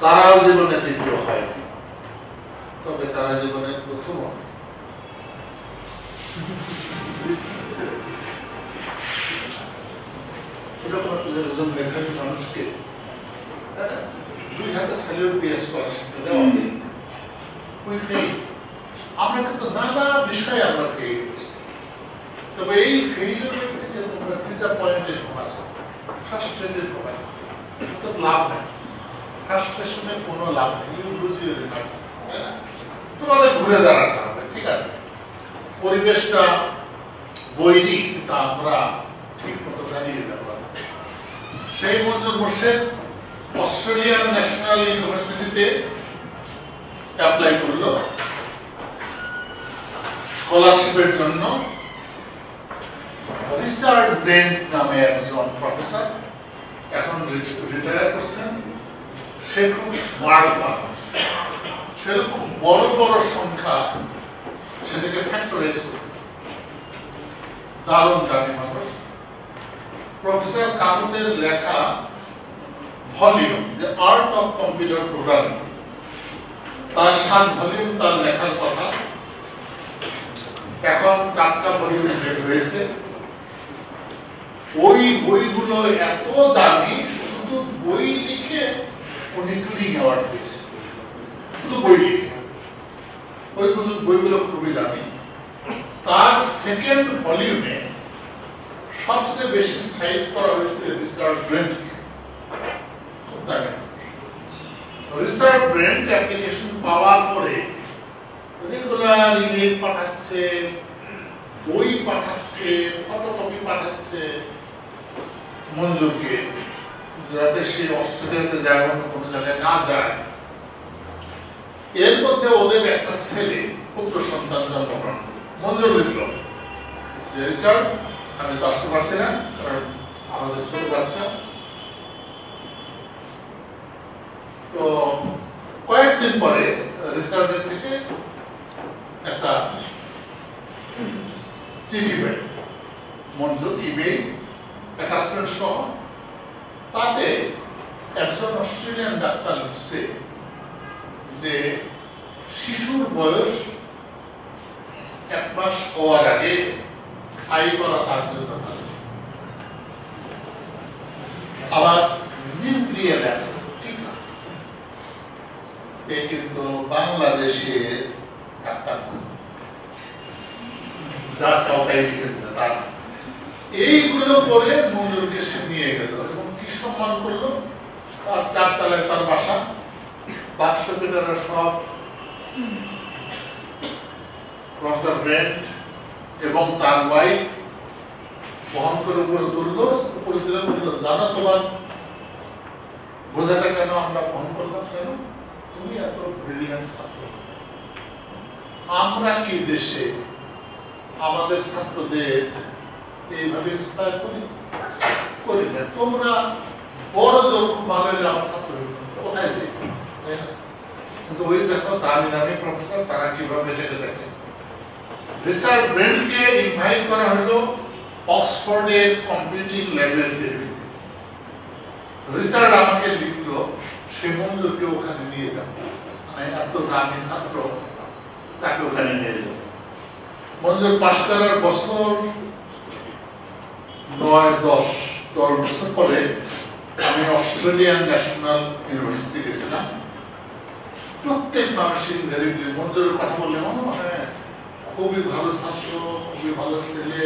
তারাও জীবনে দ্বিতীয় হয়নি, তবে তারা জীবনে প্রথম হয়। এরকম একজন মেধাবী মানুষকে দুই হাতে স্যালিউট দিয়ে স্কলারশিপটা দেওয়া উচিত। আমরা কিন্তু নানা বিষয়ে আমরা ফেল করছি, তবে এই ফেইলিউরের থেকে তোমরা ডিসঅ্যাপয়েন্টেড হবে না, ফ্রাস্ট্রেটেড হবে না, তো লাভ নেই। ফ্রাস্ট্রেশনে কোনো লাভ নেই। ইউ লুজ ইউর এনার্জি, তাই না? তোমাদের ঘুরে দাঁড়াতে হবে, ঠিক আছে? পরিবেশটা বৈরী, কিন্তু আমরা ঠিক মতো দাঁড়িয়ে যাব। সেই মঞ্জুর মোর্শেদ অস্ট্রেলিয়ান ন্যাশনাল ইউনিভার্সিটিতে অ্যাপ্লাই করলো স্কলারশিপের জন্য। রিচার্ড ব্রেন্ট নামে একজন প্রফেসর, এখন রিটায়ার করছেন। সে খুব স্মার্ট মানুষ, সে খুব বড় বড় সংখ্যা সেটাকে ফ্যাক্টরাইজ করে, দারুণ দামি মানুষ। প্রফেসর কামতের লেখা volume the art of computer programming, তার 7 ভলিউম তার লেখার কথা। এখন 4টা ভলিউম বের হয়েছে। ওই বইগুলো এত দামি, শুধু বই লিখে উনি টুরিং অ্যাওয়ার্ড পেয়েছে, শুধু বই লিখে। ওই বইগুলো খুবই দামি। তার সেকেন্ড ভলিউমে সবচেয়ে বেশি সাইট করা হয়েছে রিচার্ড ব্রেন্টকে। খুব দামি। রিচার্ড ব্রেন্ট অ্যাপ্লিকেশন পাওয়ার পরে রেগুলার ইমেল পাঠাচ্ছে, বই পাঠাচ্ছে, ফটোকপি পাঠাচ্ছে মঞ্জুরকে, যাতে সে অস্ট্রেলিয়াতে যায়, অন্য কোনো জায়গায় না যায়। এর মধ্যে ওদের একটা ছেলে, পুত্র সন্তান জন্মগ্রহণ। মঞ্জুর লিখল যে রিচার্ড, আমি তো আসতে পারছি না, কারণ আমাদের ছোট বাচ্চা। তো কয়েকদিন পরে রিচার্ডের থেকে একটা চিঠি পেল মঞ্জুর, ইমেইল অ্যাটাচমেন্ট সহ। তাতে একজন অস্ট্রেলিয়ান ডাক্তার লিখছে যে শিশুর বয়স 1 মাস হওয়ার আগে খাই করা তার জন্য ভালো। আবার নিজ দিয়ে লেখা, ঠিক না? কিন্তু বাংলাদেশের ডাক্তার যা সাউথাই লিখে দিলে তার এইগুলো করে মঞ্জুরকে সে নিয়ে গেল এবং কি সম্মান করলো। তার 4 তলায় তার বাসা, বাক্স পেটারা সব প্রফেসর ব্রেন্ট এবং তার ওয়াইফ বহন করে উপরে তুললো। উপরে তুলে বললো, দাদা তোমার বোঝাটা কেন আমরা বহন করলাম? কেন? তুমি এত ব্রিলিয়ান্ট ছাত্র। আমরা কি দেশে আমাদের ছাত্রদের এইভাবে ইন্সপায়ার করি না? তোমরা বড় জোর খুব ভালো হলে আমার ছাত্র কোথায় যাই, তাই না? কিন্তু ওই দেখো দামি দামি প্রফেসর, তারা কিভাবে এটাকে দেখে। রিচার্ড ব্রেন্টকে ইনভাইট করা হলো অক্সফোর্ডের কম্পিউটিং ল্যাবরেটরিতে। রিচার্ড আমাকে লিখলো সে মঞ্জুরকে ওখানে নিয়ে যাবে, মানে এত দামি ছাত্র, তাকে ওখানে নিয়ে যাবে। মঞ্জুর পাশ করার বছর 9-10 বছর পরে আমি অস্ট্রেলিয়ান ন্যাশনাল ইউনিভার্সিটি গেছিলাম। প্রত্যেক মানুষের ইনভ্যারিবলি মঞ্জুরের কথা বললে খুবই ভালো ছাত্র, খুবই ভালো ছেলে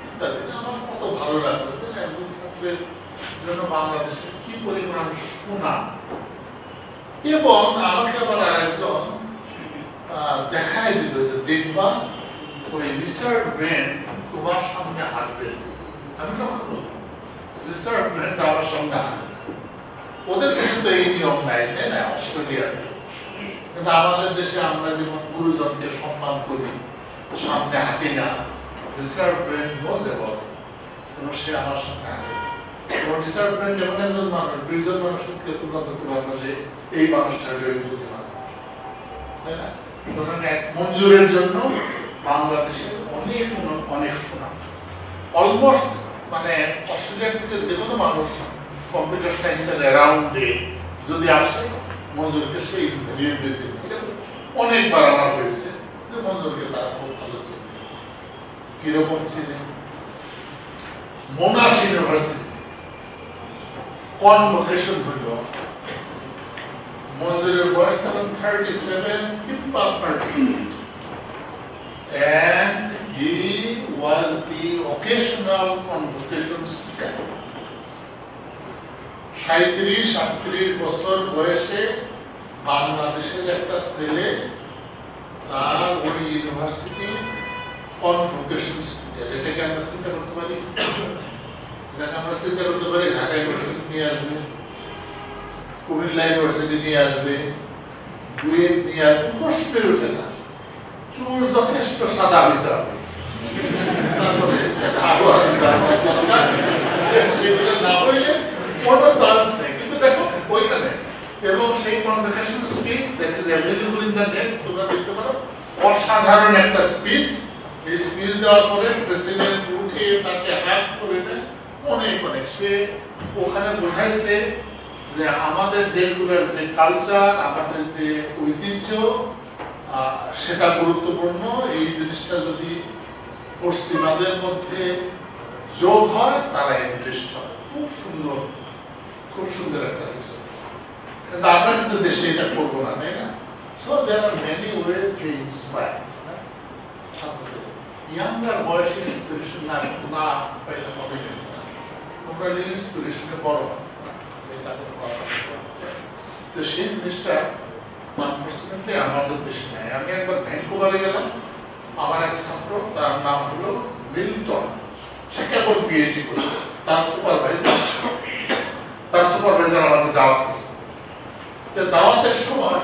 ইত্যাদি। আমার কত ভালো লাগলো একজন ছাত্রের জন্য বাংলাদেশের কি পরিমাণ সুনাম। এবং আমাকে আবার আরেকজন দেখাই দিল যে দেখবা ওই রিসার্চ ব্রেন তোমার সামনে হাঁটবে। আমি লক্ষ্য করলাম রিসার্চ ব্রেনটা আমার সামনে হাঁটবে। ওদের দেশে তো এই নিয়ম নাই, তাই না, অস্ট্রেলিয়াতে। কিন্তু আমাদের দেশে আমরা যেমন গুরুজনকে সম্মান করি, সামনে হাঁটি না, রিসার্চ ব্রেন নোজ অ্যাবাউট এবং সে আমার সামনে হাঁটে না। এবং রিসার্চ ব্রেন এমন একজন মানুষ, 20 জন মানুষকে তুলনা করতে পারবে যে এই মানুষটা ওই বুদ্ধিমান, তাই না? সুতরাং এক মঞ্জুরের জন্য বাংলাদেশের অনেক অনেক সুনাম। অলমোস্ট মানে অস্ট্রেলিয়ার থেকে যে কোনো মানুষ কম্পিউটার সায়েন্সের অ্যারাউন্ডে যদি আসে মঞ্জুরকে সেই বেশি অনেকবার আমার হয়েছে যে মঞ্জুরকে তারা খুব ভালো ছিল। কিরকম ছিলেন? মোনাশ ইউনিভার্সিটি কনভোকেশন হইল, মঞ্জুরের বয়স তখন 37 কিংবা 38 and he was the occasional convocation speaker. 37-38 বছর বয়সে বাংলাদেশের একটা ছেলে তার ওই ইউনিভার্সিটি কনভোকেশন স্পিকার। এটাকে আমরা চিন্তা করতে পারি, এটাকে আমরা চিন্তা করতে পারি ঢাকা ইউনিভার্সিটি নিয়ে আসবে, কুমিল্লা ইউনিভার্সিটি নিয়ে আসবে, বুয়েট নিয়ে আসবে, প্রশ্নই ওঠে না। চুল যথেষ্ট সাদা হইতে হবে, তারপরে সেগুলো না হইলে কোনো চান্স নেই। কিন্তু দেখো ওইখানে এবং সেই convocation speech that is available in the net, তোমরা দেখতে পারো। অসাধারণ একটা স্পিচ। এই স্পিচ দেওয়ার পরে প্রেসিডেন্ট উঠে তাকে হাত করে নেয় অনেক অনেক। সে ওখানে বোঝাইছে যে আমাদের দেশগুলোর যে কালচার, আমাদের যে ঐতিহ্য, সেটা গুরুত্বপূর্ণ। এই জিনিসটা যদি পশ্চিমাদের মধ্যে যোগ হয় তারা ইন্টারেস্ট হয়। খুব সুন্দর, খুব সুন্দর একটা এক্সারসাইজ। কিন্তু আমরা কিন্তু দেশে এটা করবো না, তাই না? So there are many ways they inspire. Younger বয়সে ইন্সপিরেশন না পাইলে হবে না। তোমরা ইন্সপিরেশনে বড় তো সেই জিনিসটা আনফরচুনেটলি আমাদের দেশে নাই। আমি একবার ভ্যানকুভারে গেলাম, আমার এক ছাত্র, তার নাম হলো মিল্টন, সে কেবল পিএইচডি করছে। তার সুপারভাইজার আমাকে দাওয়াত করছে। দাওয়াতের সময়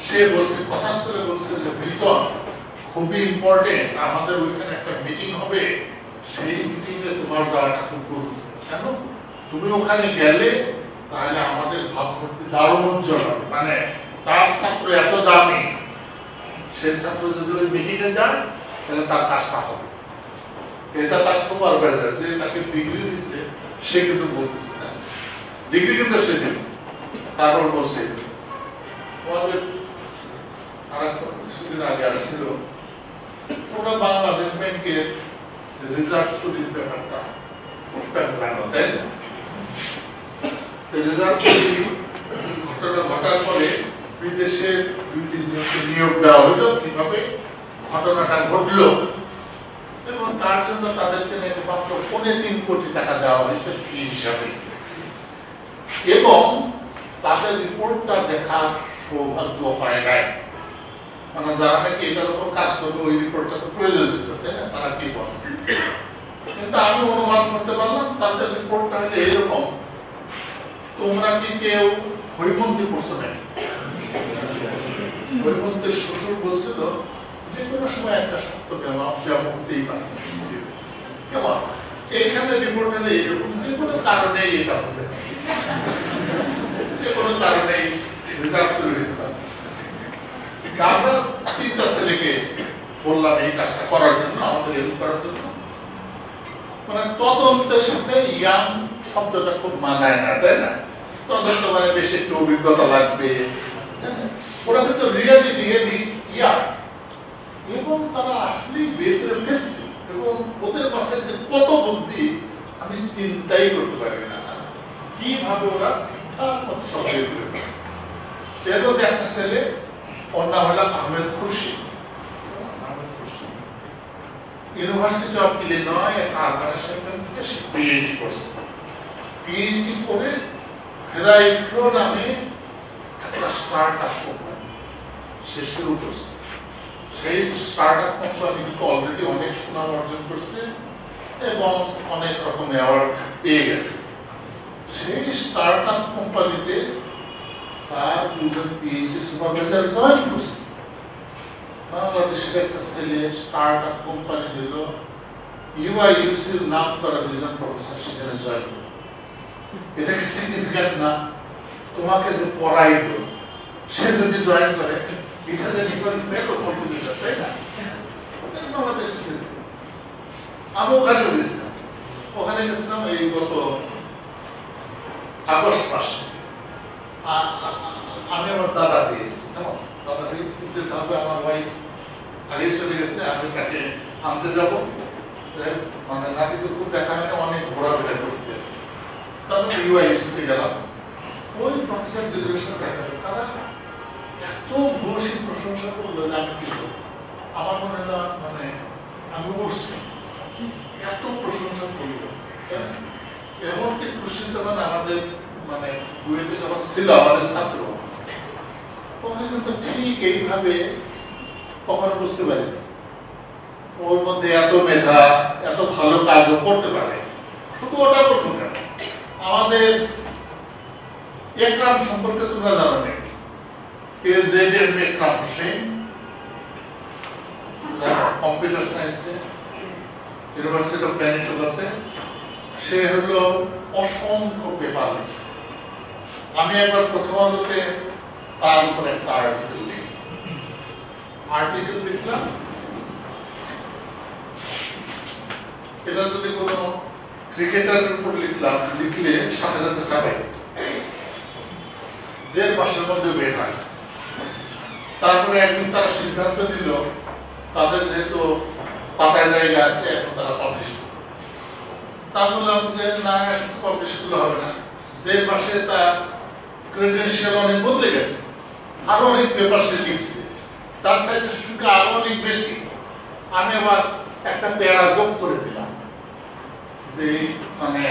সে বলছে, কথাস্থলে বলছে যে মিল্টন খুবই ইম্পর্টেন্ট, আমাদের ওইখানে একটা মিটিং হবে, সেই মিটিংয়ে তোমার যাওয়াটা খুব গুরুত্বপূর্ণ। কেন? তুমি ওখানে গেলে তাহলে আমাদের ভাবমূর্তি দারুণ উজ্জ্বল হবে। মানে তার ছাত্র এত দামি, সেই ছাত্র যদি ওই মিটিংয়ে যায় তাহলে তার কাজটা হবে। এটা তার সুপারভাইজার যে তাকে ডিগ্রি দিচ্ছে সে কিন্তু বলতেছে না, ডিগ্রি কিন্তু সে দিল। তারপর বলছে আমাদের কিছুদিন আগে আসছিল, ওরা বাংলাদেশ ব্যাংকের রিজার্ভ চুরির ব্যাপারটা জানো, তাই না? রিজার্ভ চুরি ঘটনা ঘটার পরে বিদেশে 2-3 জনকে নিয়োগ দেওয়া হলো কিভাবে ঘটনাটা ঘটলো, এবং তার জন্য তাদেরকে মাত্র 3.25 কোটি টাকা দেওয়া হয়েছে ফি হিসাবে। এবং তাদের রিপোর্টটা দেখার সৌভাগ্য হয় নাই। মানে যারা নাকি এটার উপর কাজ করবে ওই রিপোর্টটা তো প্রয়োজন ছিল, তাই না? তারা কি বলে, কিন্তু আমি অনুমান করতে পারলাম তাদের রিপোর্টটা হলে এরকম। তোমরা কি কেউ হৈমন্তী পড়ছো নাকি? হৈমন্তের শ্বশুর বলছিল যে কোনো সময় একটা সত্য হতেই পারে। কেমন এখানে রিপোর্ট হলে এরকম, যে কোনো কারণে এটা হতে পারে, যে কোনো কারণে রিজার্ভ করে দিতে পারে। আমরা 3টা ছেলেকে বললাম এই কাজটা করার জন্য, আমাদের হেল্প করার জন্য। মানে তদন্তের সাথে ইয়াং শব্দটা খুব মানায় না, তাই না? তদন্ত মানে বেশি একটু অভিজ্ঞতা লাগবে, ওরা কিন্তু রিয়েলি ইয়াং, এবং তারা আসলেই বের করে ফেলছে। এবং ওদের মাথায় যে কত বুদ্ধি আমি চিন্তাই করতে পারি না, কিভাবে ওরা ঠিকঠাক মতো সব বের করে। এর মধ্যে একটা ছেলে, ওর নাম হলো Ahmed Khurshid, university of Illinois urban centre থেকে সে পিএইচডি করছে। পিএইচডি করে ভেরাইফ্লো নামে একটা স্টার্টআপ কোম্পানি সে শুরু করছে। সেই স্টার্টআপ কোম্পানিটিকে অলরেডি অনেক সুনাম অর্জন করছে এবং অনেক রকম অ্যাওয়ার্ড পেয়ে গেছে। সেই স্টার্টআপ কোম্পানিতে তার দুজন পিএইচডি সুপারভাইজার জয়েন করছে। বাংলাদেশের একটা ছেলে স্টার্টআপ কোম্পানি দিল, ইউআইইউসির নাম করা দুজন প্রফেসর সেখানে জয়েন করল। এটা কি সিগনিফিক্যান্ট না? তোমাকে যে পড়াইল সে যদি জয়েন করে, এটা যে ডিফারেন্ট মেটর বলতে দিল, তাই না? বাংলাদেশের ছেলে। আমি ওখানে গেছিলাম এই গত আগস্ট মাসে। আমি আমার দাদা দিয়ে গেছি, দাদা দিয়ে গেছি যে তাহলে আমার ওয়াইফ আগে চলে গেছে, আমি তাকে আনতে যাবো। মানে নাতি তো খুব দেখা হয় না, অনেক ঘোরাফেরা করছে। তারপরে ইউআইইউসিতে গেলাম, ওই প্রফেসর দুজনের সাথে দেখা যায়, তারা এত ভূয়সী প্রশংসা করলো যে আমি কি করবো, আমার মনে হলো মানে আমি উঠছি, এত প্রশংসা করলো। এমনকি খুশি যখন আমাদের মানে বুয়েটে যখন ছিল আমাদের ছাত্র, ওকে কিন্তু ঠিক এইভাবে কখনো বুঝতে পারিনি ওর মধ্যে এত মেধা, এত ভালো কাজও করতে পারে। শুধু ওটা করবো কেন, আমাদের একরাম সম্পর্কে তোমরা জানো নাকি? এজেডএম একরাম হোসেন, কম্পিউটার সায়েন্সে ইউনিভার্সিটি অফ ম্যানিটোবাতে, সে হলো অসংখ্য পেপার লিখছে। আমি একবার প্রথম আলোতে তার উপর একটা আর্টিকেল লিখলাম। এটা যদি কোনো ক্রিকেটারের উপর লিখলে সাথে সাথে ছাপাই 1.5 মাসের মধ্যে বের হয়। তারপরে একদিন তারা সিদ্ধান্ত নিল তাদের যেহেতু পাতায় জায়গা আছে, এখন তারা পাবলিশ করবে। তা বললাম যে না, এখন পাবলিশ করলে হবে না। 1.5 মাসে তার ক্রেডেনশিয়াল অনেক বদলে গেছে, আরো অনেক পেপার সে লিখছে, তার সাইটের সংখ্যা আরো অনেক বেশি। আমি আবার একটা প্যারা যোগ করে দিলাম যে মানে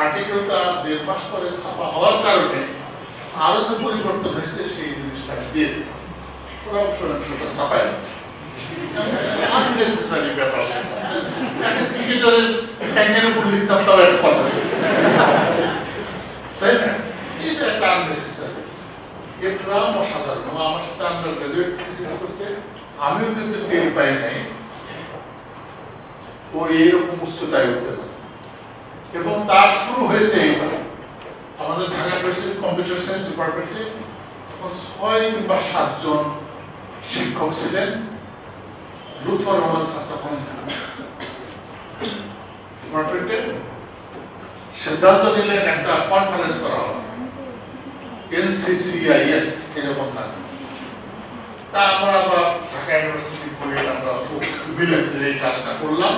আর্টিকেলটা 1.5 মাস পরে ছাপা হওয়ার কারণে আরো যে পরিবর্তন হয়েছে সেই জিনিসটা দিয়ে দিলাম। ওরা অবশ্যই ছাপায় না, আননেসেসারি ব্যাপার। একটা ক্রিকেটারের ঠ্যাঙ্গের উপর লিখতাম, তাও একটা কথা ছিল, তাই না? এটা একটা আননেসেসারি। একরাম অসাধারণ। আমার সাথে আন্ডার গ্রাজুয়েট থিসিস করছে, আমিও কিন্তু টের পাই নাই ও এইরকম উচ্চতায় উঠতে পারে। এবং তার শুরু হয়েছে এইভাবে। আমাদের ঢাকা ইউনিভার্সিটি কম্পিউটার সায়েন্স ডিপার্টমেন্টে তখন 6 কিংবা 7 জন শিক্ষক ছিলেন। লুৎফর রহমান স্যার তখন ডিপার্টমেন্টে সিদ্ধান্ত নিলেন একটা কনফারেন্স করা হবে, NCCIS এরকম নাম। তা আমরা আবার ঢাকা ইউনিভার্সিটি বইয়ে আমরা খুব মিলেছি এই কাজটা করলাম।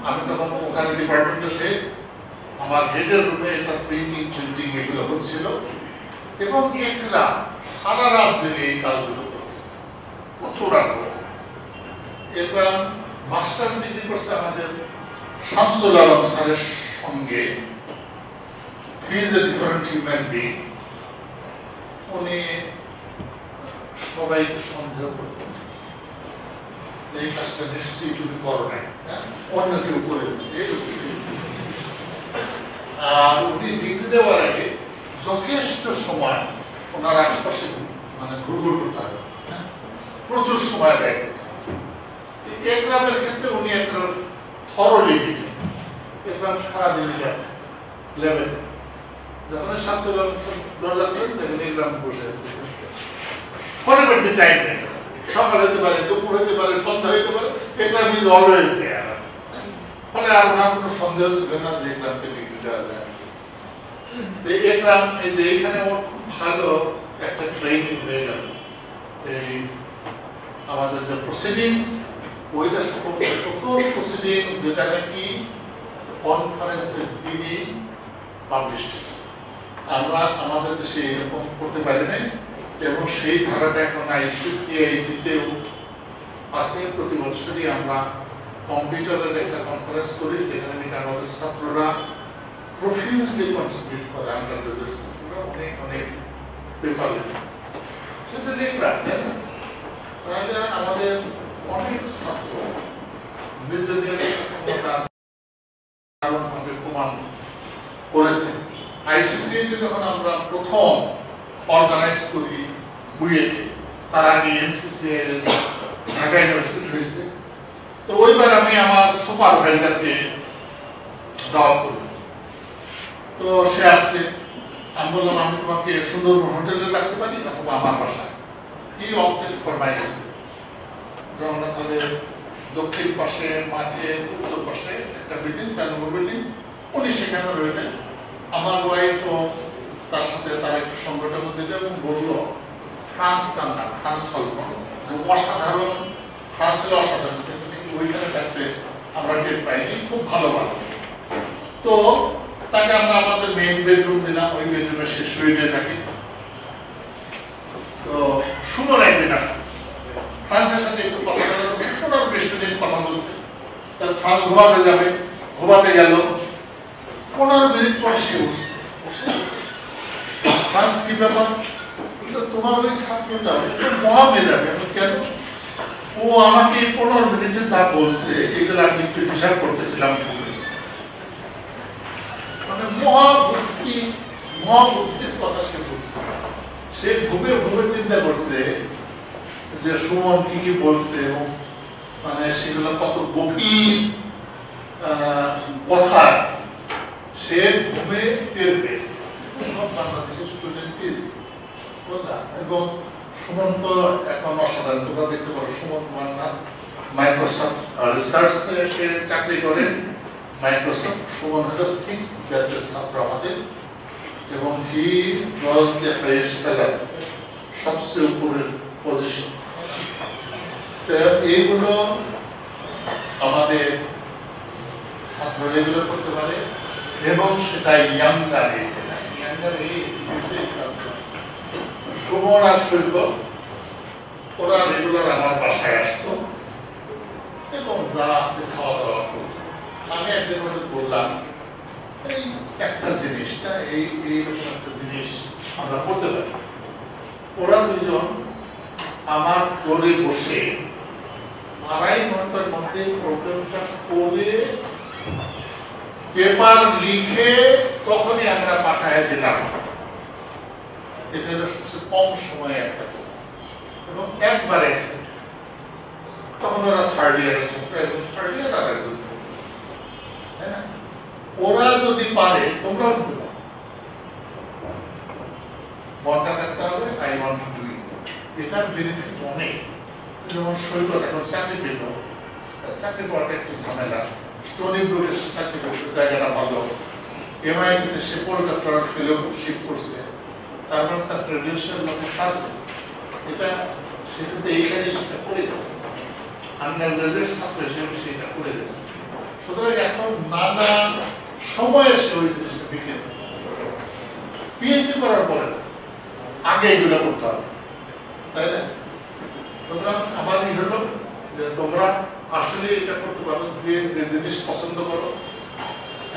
আমি তখন ওখানে ডিপার্টমেন্টের হেড, আমার হেডের রুমে একটা প্রিন্টিং এগুলো হচ্ছিল এবং একটা সারা রাত জেগে এই কাজগুলো করত, প্রচুর আগ্রহ। এবার মাস্টার্স ডিগ্রি করছে আমাদের শামসুল আলম স্যারের সঙ্গে। He is a different human being. উনি সবাইকে সন্দেহ করতেন, এই কাজটা নিশ্চয়ই তুমি করো নাই, অন্য কেউ করে দিচ্ছে। আর উনি ডিগ্রি দেওয়ার আগে যথেষ্ট সময় ওনার আশপাশে মানে ঘুরঘুর করতে হবে, প্রচুর সময় ব্যয় করতে হবে। একরামের ক্ষেত্রে উনি একটা থরলি লিখেন। একরাম সারাদিন লেভেলে যখন শামসুল আলম দরজা করেন দেখেন একরাম বসে আছে, ফরএভার দি টাইম। সকাল হতে পারে, দুপুর হতে পারে, সন্ধ্যা হতে পারে, একরাম ইজ অলওয়েজ দেয়ার। ফলে আর ওনার কোনো সন্দেহ ছিল না যে একরামকে ডিগ্রি দেওয়া যায়। একরাম এই যে এখানে ওর খুব ভালো একটা ট্রেনিং হয়ে গেল। এই আমাদের যে প্রসিডিংস, ওইটা প্রথম প্রসিডিংস যেটা নাকি কনফারেন্সের দিনই পাবলিশ হয়েছে। আমরা আমাদের দেশে এরকম করতে পারি নাই। এবং সেই ধারাটা এখন আইসিসিআইটিতেও আছে। প্রতি বছরই আমরা কম্পিউটারের একটা কনফারেন্স করি, যেখানে আমাদের ছাত্ররা প্রফিউজলি কন্ট্রিবিউট করে, আন্ডার গ্রাজুয়েট ছাত্ররা অনেক অনেক পেপার লেখে, সেটা লেখরা, তাই না? তাহলে আমাদের অনেক ছাত্র নিজেদের ক্ষমতা দারুণভাবে প্রমাণ করেছে। আইসিসিআইতে যখন আমরা প্রথম অর্গানাইজ করি বুয়েটে, তার আগে এনসিসিআই ঢাকা ইউনিভার্সিটি হয়েছে, তো ওইবার আমি আমার সুপারভাইজারকে দাওয়াত করলাম। তো সে আসছে, আমি বললাম আমি তোমাকে সুন্দরবন হোটেলে রাখতে পারি অথবা আমার বাসায়। কি opted for my residence. Jagannath হলের দক্ষিণ পাশে মাঠে উত্তর পাশে একটা বিল্ডিং, 4 নম্বর বিল্ডিং, উনি সেখানে রইলেন। আমার ওয়াইফ ও তার সাথে তার একটু সংগঠন দিল এবং বললো ফ্রান্স তার নাম, ফ্রান্স সলমন, অসাধারণ, ফ্রান্স হলে অসাধারণ, কিন্তু ওইখানে থাকতে আমরা টের পাইনি, খুব ভালো ভালো। তো তাকে আমরা আমাদের মেইন বেডরুম দিলাম, ওই বেডরুমে সে শুয়ে থাকে। তো সুমন একদিন আসছে, ফ্রান্সের সাথে একটু কথা বলার 15-20 মিনিট কথা বলছে। তার ফ্রান্স ঘুমাতে যাবে, ঘুমাতে গেল, 15 মিনিট পরে সে উঠছে, ফ্রান্স কি ব্যাপার, তোমার ওই ছাত্রটা মহা মেধাবী। আমি কেন? ও আমাকে 15 মিনিটে যা বলছে এগুলো আমি একটু হিসাব করতেছিলাম। মানে মহাবুদ্ধির কথা সে বলছে। সে ঘুমে ঘুমে চিন্তা করছে যে সুমন কি কি বলছে এবং মানে সেগুলো কত গভীর কথা সে ঘুমে টের পেয়েছে। সব বাংলাদেশের স্টুডেন্টই এবং সুমন তো এখন অসাধারণ। তোমরা দেখতে পারো সুমন মান্না মাইক্রোসফট রিসার্চে সে চাকরি করে, মাইক্রোসফট। সুমন হলো 6th ব্যাচের ছাত্র আমাদের এবং হি ওয়াজ দ্য হাইয়েস্ট স্যালারি, সবচেয়ে উপরের পজিশন। এইগুলো আমাদের ছাত্ররা এগুলো করতে পারে এবং সেটা ইয়াঙ্গার এজে না, ইয়াঙ্গার এজে। সুমন আর সৈকত ওরা রেগুলার আমার বাসায় আসতো এবং যা আছে খাওয়া দাওয়া করতো। আমি একদিন মধ্যে বললাম এই একটা জিনিসটা এইরকম একটা জিনিস আমরা করতে পারি। ওরা দুজন আমার ফ্লোরে বসে 2.5 ঘন্টার মধ্যে প্রবলেমটা করে পেপার লিখে তখনই আমরা পাঠায় দিলাম। এটা হলো সবচেয়ে কম সময়ে একটা এবং একবার অ্যাকসেপ্ট। তখন ওরা 3rd ইয়ার আর একজন, তাই না? ওরা যদি পারে তোমরাও নিতে পারো। মনটা থাকতে হবে, I want to do it. এটার বেনিফিট অনেক। যেমন সৈকত এখন চাকরি পেল, চাকরি পাওয়াটা একটু ঝামেলা। স্টোনি ব্রুকে সে চাকরি করছে, জায়গাটা ভালো। এমআইটিতে সে পরিচর্যার ফেলোশিপ করছে, তার মানে তার ক্রেডেনশিয়াল মধ্যে আছে। এটা সে কিন্তু এইখানে সেটা করে গেছে, আন্ডার গ্রাজুয়েট ছাত্র হিসেবে সেটা করে গেছে। সুতরাং এখন নানা সময়ে সে ওই জিনিসটা বিক্রি পিএইচডি করার পরে আগে এগুলো করতে হবে, তাই না? সুতরাং আমার ই হলো যে তোমরা আসলে এটা করতে পারো, যে যে জিনিস পছন্দ করো।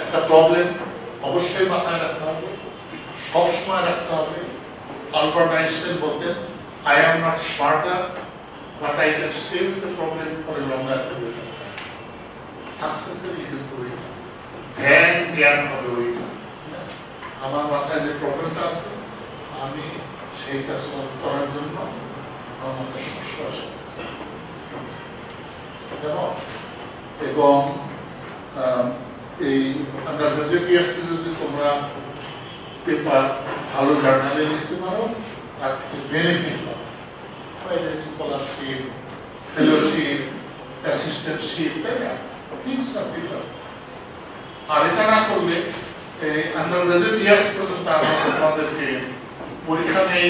একটা প্রবলেম অবশ্যই মাথায় রাখতে হবে, সবসময় রাখতে হবে। আলবার্ট আইনস্টাইন বলতেন, I am not smarter, but I can stay with the problem for a longer period of time. Successfully কিন্তু ওইটা ধ্যান জ্ঞান হবে। ওইটা আমার মাথায় যে প্রবলেমটা আছে আমি সেইটা সলভ করার জন্য আমার মাথায় সমস্যা আসে এবং এই আন্ডার গ্রাজুয়েট ইয়ার্সে যদি তোমরা পেপার ভালো জার্নালে লিখতে পারো তার থেকে বেনিফিট পাবো। স্কলারশিপ, ফেলোশিপ, অ্যাসিস্ট্যান্টশিপ, তাই না? Things are different. আর এটা না করলে এই আন্ডার গ্রাজুয়েট ইয়ার্স পর্যন্ত আমাদেরকে পরীক্ষা নেই,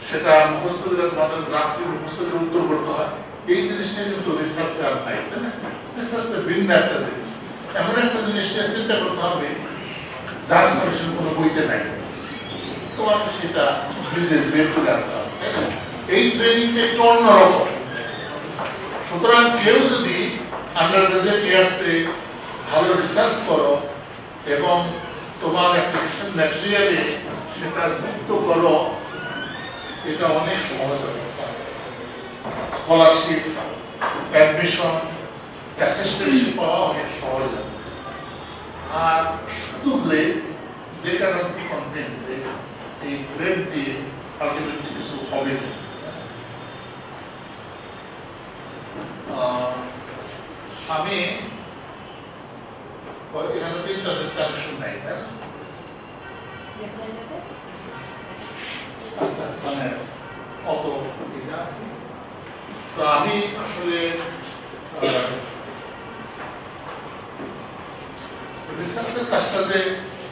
সেটা মুখস্থ দিলে তোমাদের গ্রাফটি মুখস্থ দিলে উত্তর করতে হয়। এই জিনিসটা কিন্তু রিসার্চে আর নাই, তাই না? রিসার্চে ভিন্ন একটা জিনিস, এমন একটা জিনিসটা চিন্তা করতে হবে যার সলিউশন কোনো বইতে নাই। তোমাকে সেটা নিজে বের করে আনতে হবে, তাই না? এই ট্রেনিংটা একটু অন্যরকম। সুতরাং কেউ যদি আন্ডার গ্রাজুয়েট ইয়ার্সে ভালো রিসার্চ করো এবং তোমার অ্যাপ্লিকেশন ম্যাটেরিয়ালে সেটা যুক্ত করো, এটা অনেক সহজ হবে। স্কলারশিপ, অ্যাডমিশন, অ্যাসিস্ট্যান্টশিপ পাওয়া অনেক সহজ হবে। আর শুধু grade they can't B convince যে এই গ্রেড দিয়ে আলটিমেটলি কিছু হবে না। আমি এখানে তো ইন্টারনেট কানেকশন নাই, তাই না? আচ্ছা, মানে অত এটা তো আমি আসলে রিসার্চের কাজটা যে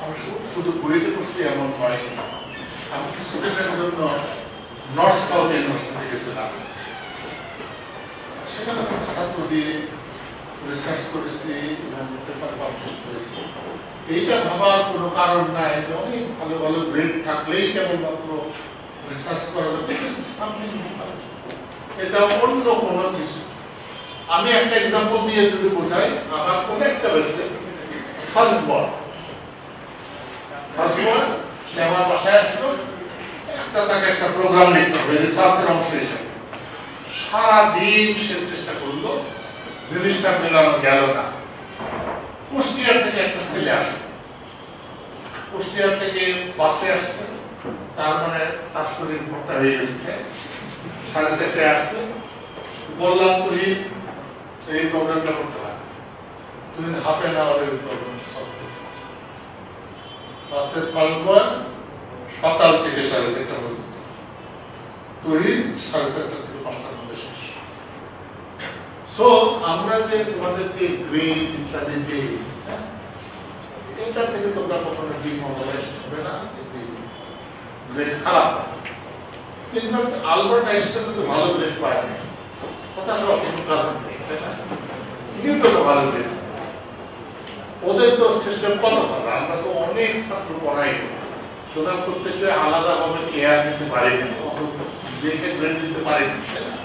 আমি শুধু বইতে করছি এমন নয়। আমি কিছুদিনের জন্য নর্থ সাউথ ইউনিভার্সিটি গেছিলাম, সেখানে ছাত্র দিয়ে রিসার্চ করেছি এবং পেপার পাবলিশ হয়েছে। এইটা ভাবার কোনো কারণ নাই যে অনেক ভালো ভালো গ্রেড থাকলেই কেবলমাত্র রিসার্চ করা যাবে। এটা অন্য কোনো কিছু। আমি একটা এক্সাম্পল দিয়ে যদি বোঝাই, আমার কোনো একটা বেসে ফার্স্ট বর্ন সে আমার বাসায় আসলো, তাকে একটা প্রোগ্রাম লিখতে হবে রিসার্চের অংশ হিসেবে। সারাদিন সে চেষ্টা করলো, জিনিসটা মেলানো গেল না। কুষ্টিয়ার থেকে একটা ছেলে আসলো, কুষ্টিয়ার থেকে বাসে আসছে, তার মানে তার শরীর ভর্তা হয়ে গেছে। 4:30 আসছে, বললাম তুই এই প্রবলেমটা করতে হয়, তুই হাফ এন আওয়ারে এই প্রবলেমটা সলভ করতে। বাসের পালন সকাল থেকে 4:30 পর্যন্ত, তুই 4:30 থেকে 5টার মধ্যে শেষ। সো আমরা যে তোমাদেরকে গ্রেড ইত্যাদি দিই, এটা থেকে তোমরা কখনো ডিমোরালাইজড হবে না, গ্রেড খারাপ। কিন্তু আলবার্ট আইনস্টাইন তো ভালো গ্রেড পায়নি, কথা কোনো কারণ নেই, তাই না? নিউটনও ভালো গ্রেড। ওদের তো সিস্টেম কত হবে, আমরা তো অনেক ছাত্র পড়াই, সুতরাং প্রত্যেকে আলাদাভাবে কেয়ার নিতে পারি না, অত দেখে গ্রেড দিতে পারি না, তাই না?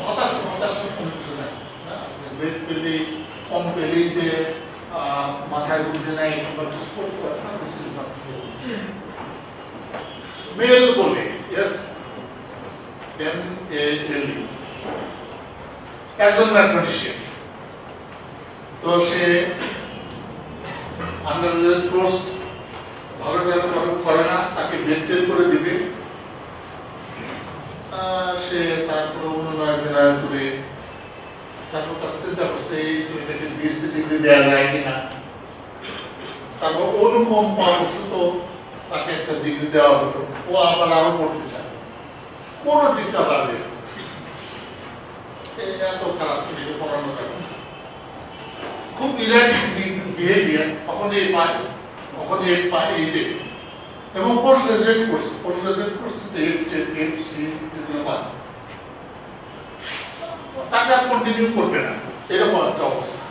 হতাশ কোনো কিছু নাই, গ্রেড পেলেই কম পেলেই যে মাথায় বুঝে নাই কিংবা কিছু করতে পারে না, this is not true. Smell বলে, SMALE, একজন ম্যাথমেটিশিয়ান। তো সে আন্ডারগ্রাজুয়েট কোর্স ভালো করে না, তাকে বেঞ্চের করে দিবে। সে তারপর অনুনয় করে তারপর তার চিন্তা করছে এই ছেলেটাকে PhD ডিগ্রি দেওয়া যায় কিনা। তারপর অনুকম্পাবশত তাকে একটা ডিগ্রি দেওয়া হতো, ও আবার আরো পড়তে চায়। কোন টিচার রাজি, এত খারাপ ছেলেকে পড়ানো যাবে, খুব ইরাটিক বিহেভিয়ার। কখন এই পায়, কখন এই পায়, এই যে। এবং পোস্ট গ্রাজুয়েট করছে এগুলো পায়, তাকে আর কন্টিনিউ করবে না, এরকম একটা অবস্থা।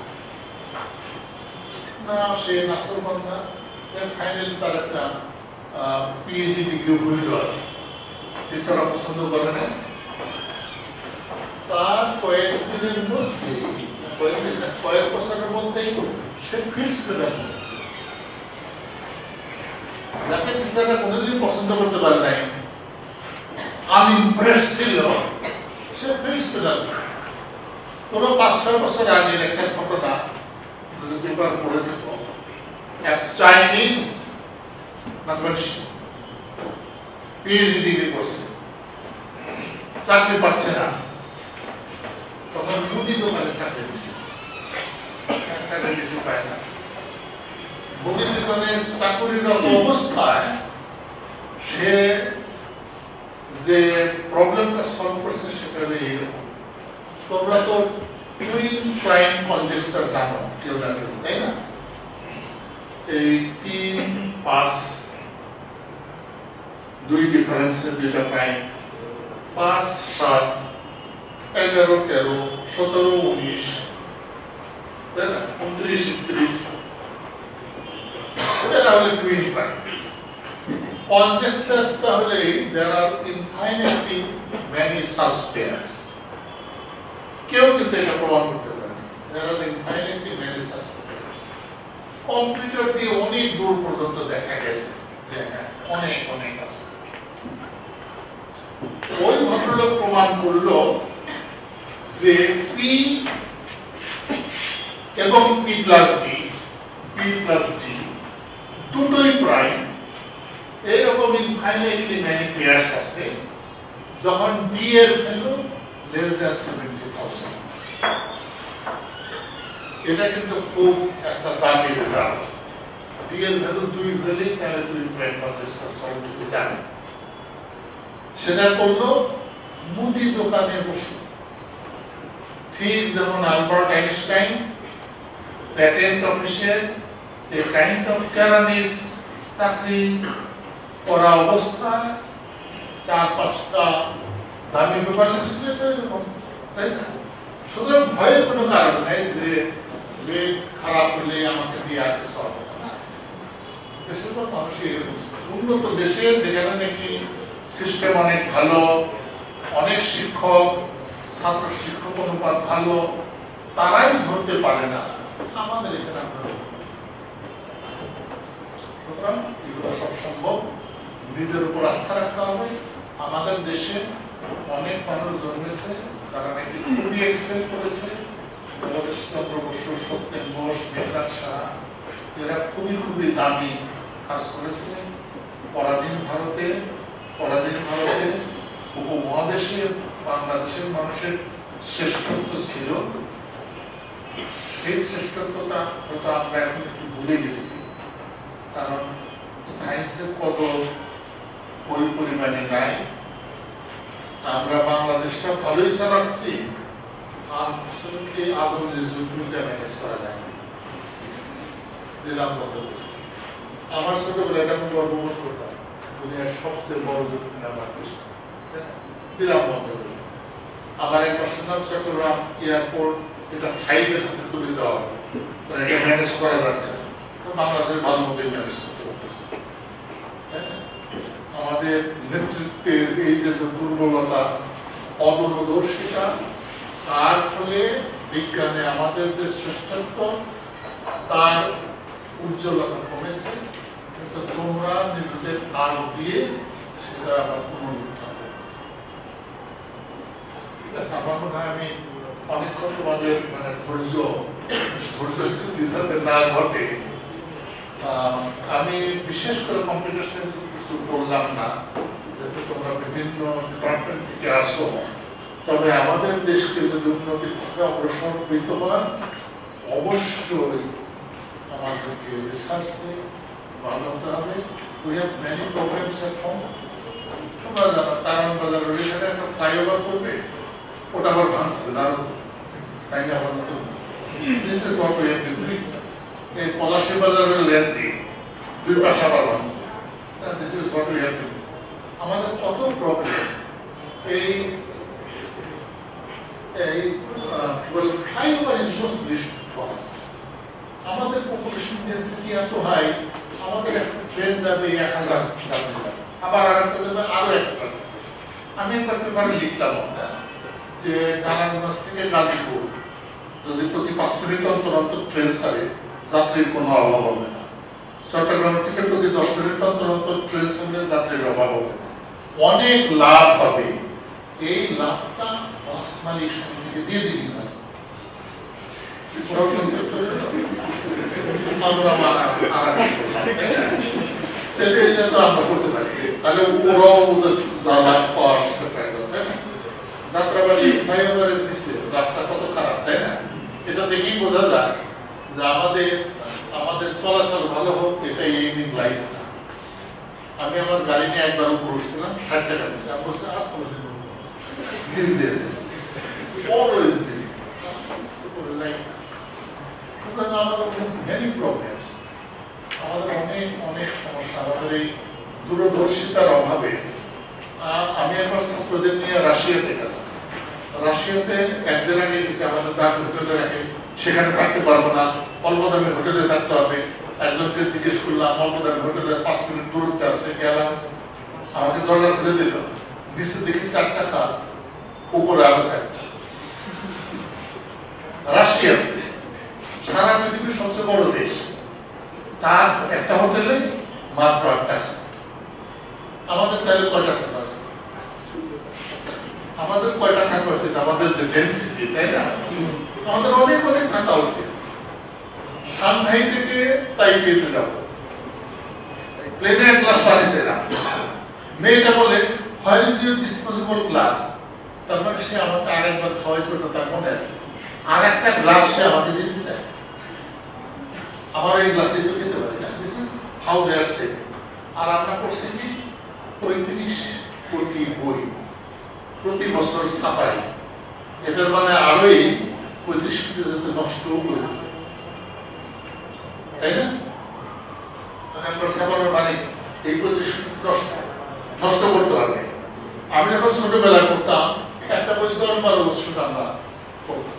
না, সে নাসরবান্দা ফাইনালি তার একটা PhD ডিগ্রি হইল, টিচাররা পছন্দ করে না। তার কয়েকদিনের মধ্যে, কয়েক বছরের মধ্যেই সে ফিল্ড স্টুডেন্ট, যাকে টিচাররা কোনোদিন পছন্দ করতে পারে নাই, আনইমপ্রেস ছিল, সে ফিল্ড স্টুডেন্ট। কোনো 5-6 বছর আগের একটা ঘটনা যদি পেপার পড়ে থাকো, এক চাইনিজ ম্যাথমেটিশিয়ান PhD ডিগ্রি করছে, চাকরি পাচ্ছে না, তখন মুদি দোকানে চাকরি দিচ্ছে, চাকরি দিতে পায় না। মুদির দোকানে চাকরিরত অবস্থায় সে যে প্রবলেমটা সলভ করছে সেটা হলো এইরকম। তোমরা তো টুইন প্রাইম কনজেকচার জানো কেউ না কেউ, তাই না? এই 3, 5, 2 ডিফারেন্সের 2টা প্রাইম, 5, 7, 11, 13, 17, 19, তাই না? 29, 30, এরা হলে টুইন প্রাইম। কনজেকচারটা হলে there are infinitely many such pairs কেউ কিন্তু এটা প্রমাণ করতে পারে না there are infinitely many such pairs computer দিয়ে অনেক দূর পর্যন্ত দেখা গেছে যে অনেক অনেক আছে ওই ভদ্রলোক প্রমাণ করলো যে p এবং p প্লাস d দুটোই প্রাইম এরকম ইনফাইনাইটলি ম্যানি পেয়ার্স আছে যখন d এর ভ্যালু less than 70,000 এটা কিন্তু খুব একটা দামি রেজাল্ট d এর ভ্যালু 2 হলে তাহলে 2 প্রাইম কনজেকচার সলভ হয়ে যাবে সেটা করলো মুদি দোকানে বসে ঠিক যেমন আলবার্ট আইনস্টাইন প্যাটেন্ট অফিসে এই কাইন্ড অফ কেরানিস্ট চাকরি করা অবস্থায় 4-5টা দামি পেপার লিখছিল এরকম তাই না সুতরাং ভয়ের কোনো কারণ নেই যে রেট খারাপ হলে আমাকে দিয়ে আর কিছু হবে না বেশিরভাগ মানুষই এরকম উন্নত দেশে যেখানে নাকি সিস্টেম অনেক ভালো অনেক শিক্ষক ছাত্র শিক্ষক অনুপাত ভালো তারাই ধরতে পারে না আমাদের এখানে আমরা সুতরাং এগুলো সব সম্ভব নিজের উপর আস্থা রাখতে হবে আমাদের দেশে অনেক মানুষ জন্মেছে তারা নাকি খুবই এক্সেল করেছে জগদীশচন্দ্র বসু সত্যেন বোস মেঘনাথ সাহা এরা খুবই খুবই দামি কাজ করেছে পরাধীন ভারতে উপমহাদেশে বাংলাদেশের মানুষের শ্রেষ্ঠত্ব ছিল সেই শ্রেষ্ঠত্বটা হয়তো আমরা এখন একটু ভুলে গেছি কারণ সায়েন্সের কদর ওই পরিমাণে নাই আমরা বাংলাদেশটা ভালোই চালাচ্ছি আদম যে যুগটা ম্যানেজ করা যায় দিলাম আমার ছোটবেলায় তেমন গর্ববোধ করতাম দুনিয়ার সবচেয়ে বড় যুগ বাংলাদেশ দিলাম বন্ধ করে আবার একবার শুনলাম চট্টগ্রাম এয়ারপোর্ট এটা ভাইদের হাতে তুলে দেওয়া হবে এটা ম্যানেজ করা যাচ্ছে বাংলাদেশ ভালো মতোই ম্যানেজ করতে পারতেছে আমাদের নেতৃত্বের এই যে দুর্বলতা অদূরদর্শিতা তার ফলে বিজ্ঞানে আমাদের যে শ্রেষ্ঠত্ব তার উজ্জ্বলতা কমেছে কিন্তু তোমরা নিজেদের কাজ দিয়ে সেটা আবার পুনরুদ্ধার করো ঠিক আছে আমার মনে হয় আমি অনেকক্ষণ তোমাদের মানে ধৈর্য যদি যাতে না ঘটে আমি বিশেষ করে কম্পিউটার সায়েন্স কিছু বললাম না যাতে তোমরা বিভিন্ন ডিপার্টমেন্ট থেকে আসো তবে আমাদের দেশকে যদি উন্নতির পথে অগ্রসর হইতে হয় অবশ্যই আমাদেরকে রিসার্চে ভালো হতে হবে we have many problems at home তোমরা জানো তারান বাজার ওইখানে একটা ফ্লাইওভার করবে ওটা আবার ভাঙছে জানো তাই না আমার মতো this is what we have to do এই পলাশী বাজারের ল্যান্ডিং দুই পাশে আবার ভাঙছে this is what we have to do আমাদের কত প্রবলেম এই flyover is just vision for us আমাদের পপুলেশন ডেন্সিটি এত হাই আমাদের একটা ট্রেন যাবে 1000 যাবে আবার আরেকটা যাবে আরো একটা আমি একটা পেপারে লিখলাম যে নারায়ণগঞ্জ থেকে গাজীপুর যদি প্রতি 5 মিনিট অন্তর অন্তর ট্রেন ছাড়ে যাত্রীর কোনো অভাব হবে না চট্টগ্রাম থেকে প্রতি 10 মিনিট অন্তর অন্তর ট্রেন ছাড়লে যাত্রীর অভাব হবে না অনেক লাভ হবে এই লাভটা বাস মালিক সমিতিকে দিয়ে দিতে হয় আমরা আমরা করতে পারি তাহলে ওরাও ওদের লাভ পাওয়ার সাথে পাইল তাই না যাত্রাবাড়ি ফ্লাইওভারের নিচে রাস্তা কত খারাপ তাই না এটা দেখেই বোঝা যায় যে আমাদের চলাচল ভালো হোক এটাই এইমিং লাইফ না আমি আমার গাড়ি নিয়ে একবার উপর উঠছিলাম 60 টাকা দিচ্ছে আমি বলছি আর কোনোদিন নিজ দিয়েছে অলওয়েজ দিয়েছে আমাদের মেনি প্রবলেমস আমাদের অনেক অনেক সমস্যা আমাদের এই দূরদর্শিতার অভাবে আমি একবার ছাত্রদের নিয়ে রাশিয়াতে গেলাম রাশিয়াতে একদিন আগে গেছি আমাদের দাঁত হোটেলে রাখে সেখানে থাকতে পারবো না অল্প দামে হোটেলে থাকতে হবে একজনকে জিজ্ঞেস করলাম মলপ্রধান হোটেলের 5 মিনিট দূরত্বে আছে, গেলাম, আমাকে দরজা খুলে দিল, নিচে দেখি 4টা খাট, উপরে আরো 4টা। রাশিয়াতে সারা পৃথিবীর সবচেয়ে বড় দেশ, তার একটা হোটেলে মাত্র 8টা খাট। আমাদের তাহলে কয়টা খাট আছে? আমাদের কয়টা থাকা উচিত? আমাদের যে ডেন্সিটি, তাই না? আমাদের অনেক অনেক থাকা উচিত। সাংহাই থেকে তাইপেতে যাব, প্লেনে এক গ্লাস পানি ছিলাম, মেয়েটা বলে where is your disposable glass? তার মানে সে আমাকে আরেকবার খাওয়াইছে, ওটা তার মনে আছে, আর একটা গ্লাস সে আমাকে দিতে চায়। আমার এই গ্লাসে তো খেতে পারি না। This is how they are said. আর আমরা করছি কি 35 কোটি বই প্রতি বছর ছাপাই, এটার মানে আরোই 35 কোটি যাতে নষ্টও করে দিল, তাই না? আমরা ছাপানোর মানে এই 35 কোটি নষ্ট করতে হবে। আমি যখন ছোটবেলা করতাম একটা বই 10-12 বছর আমরা পড়তাম,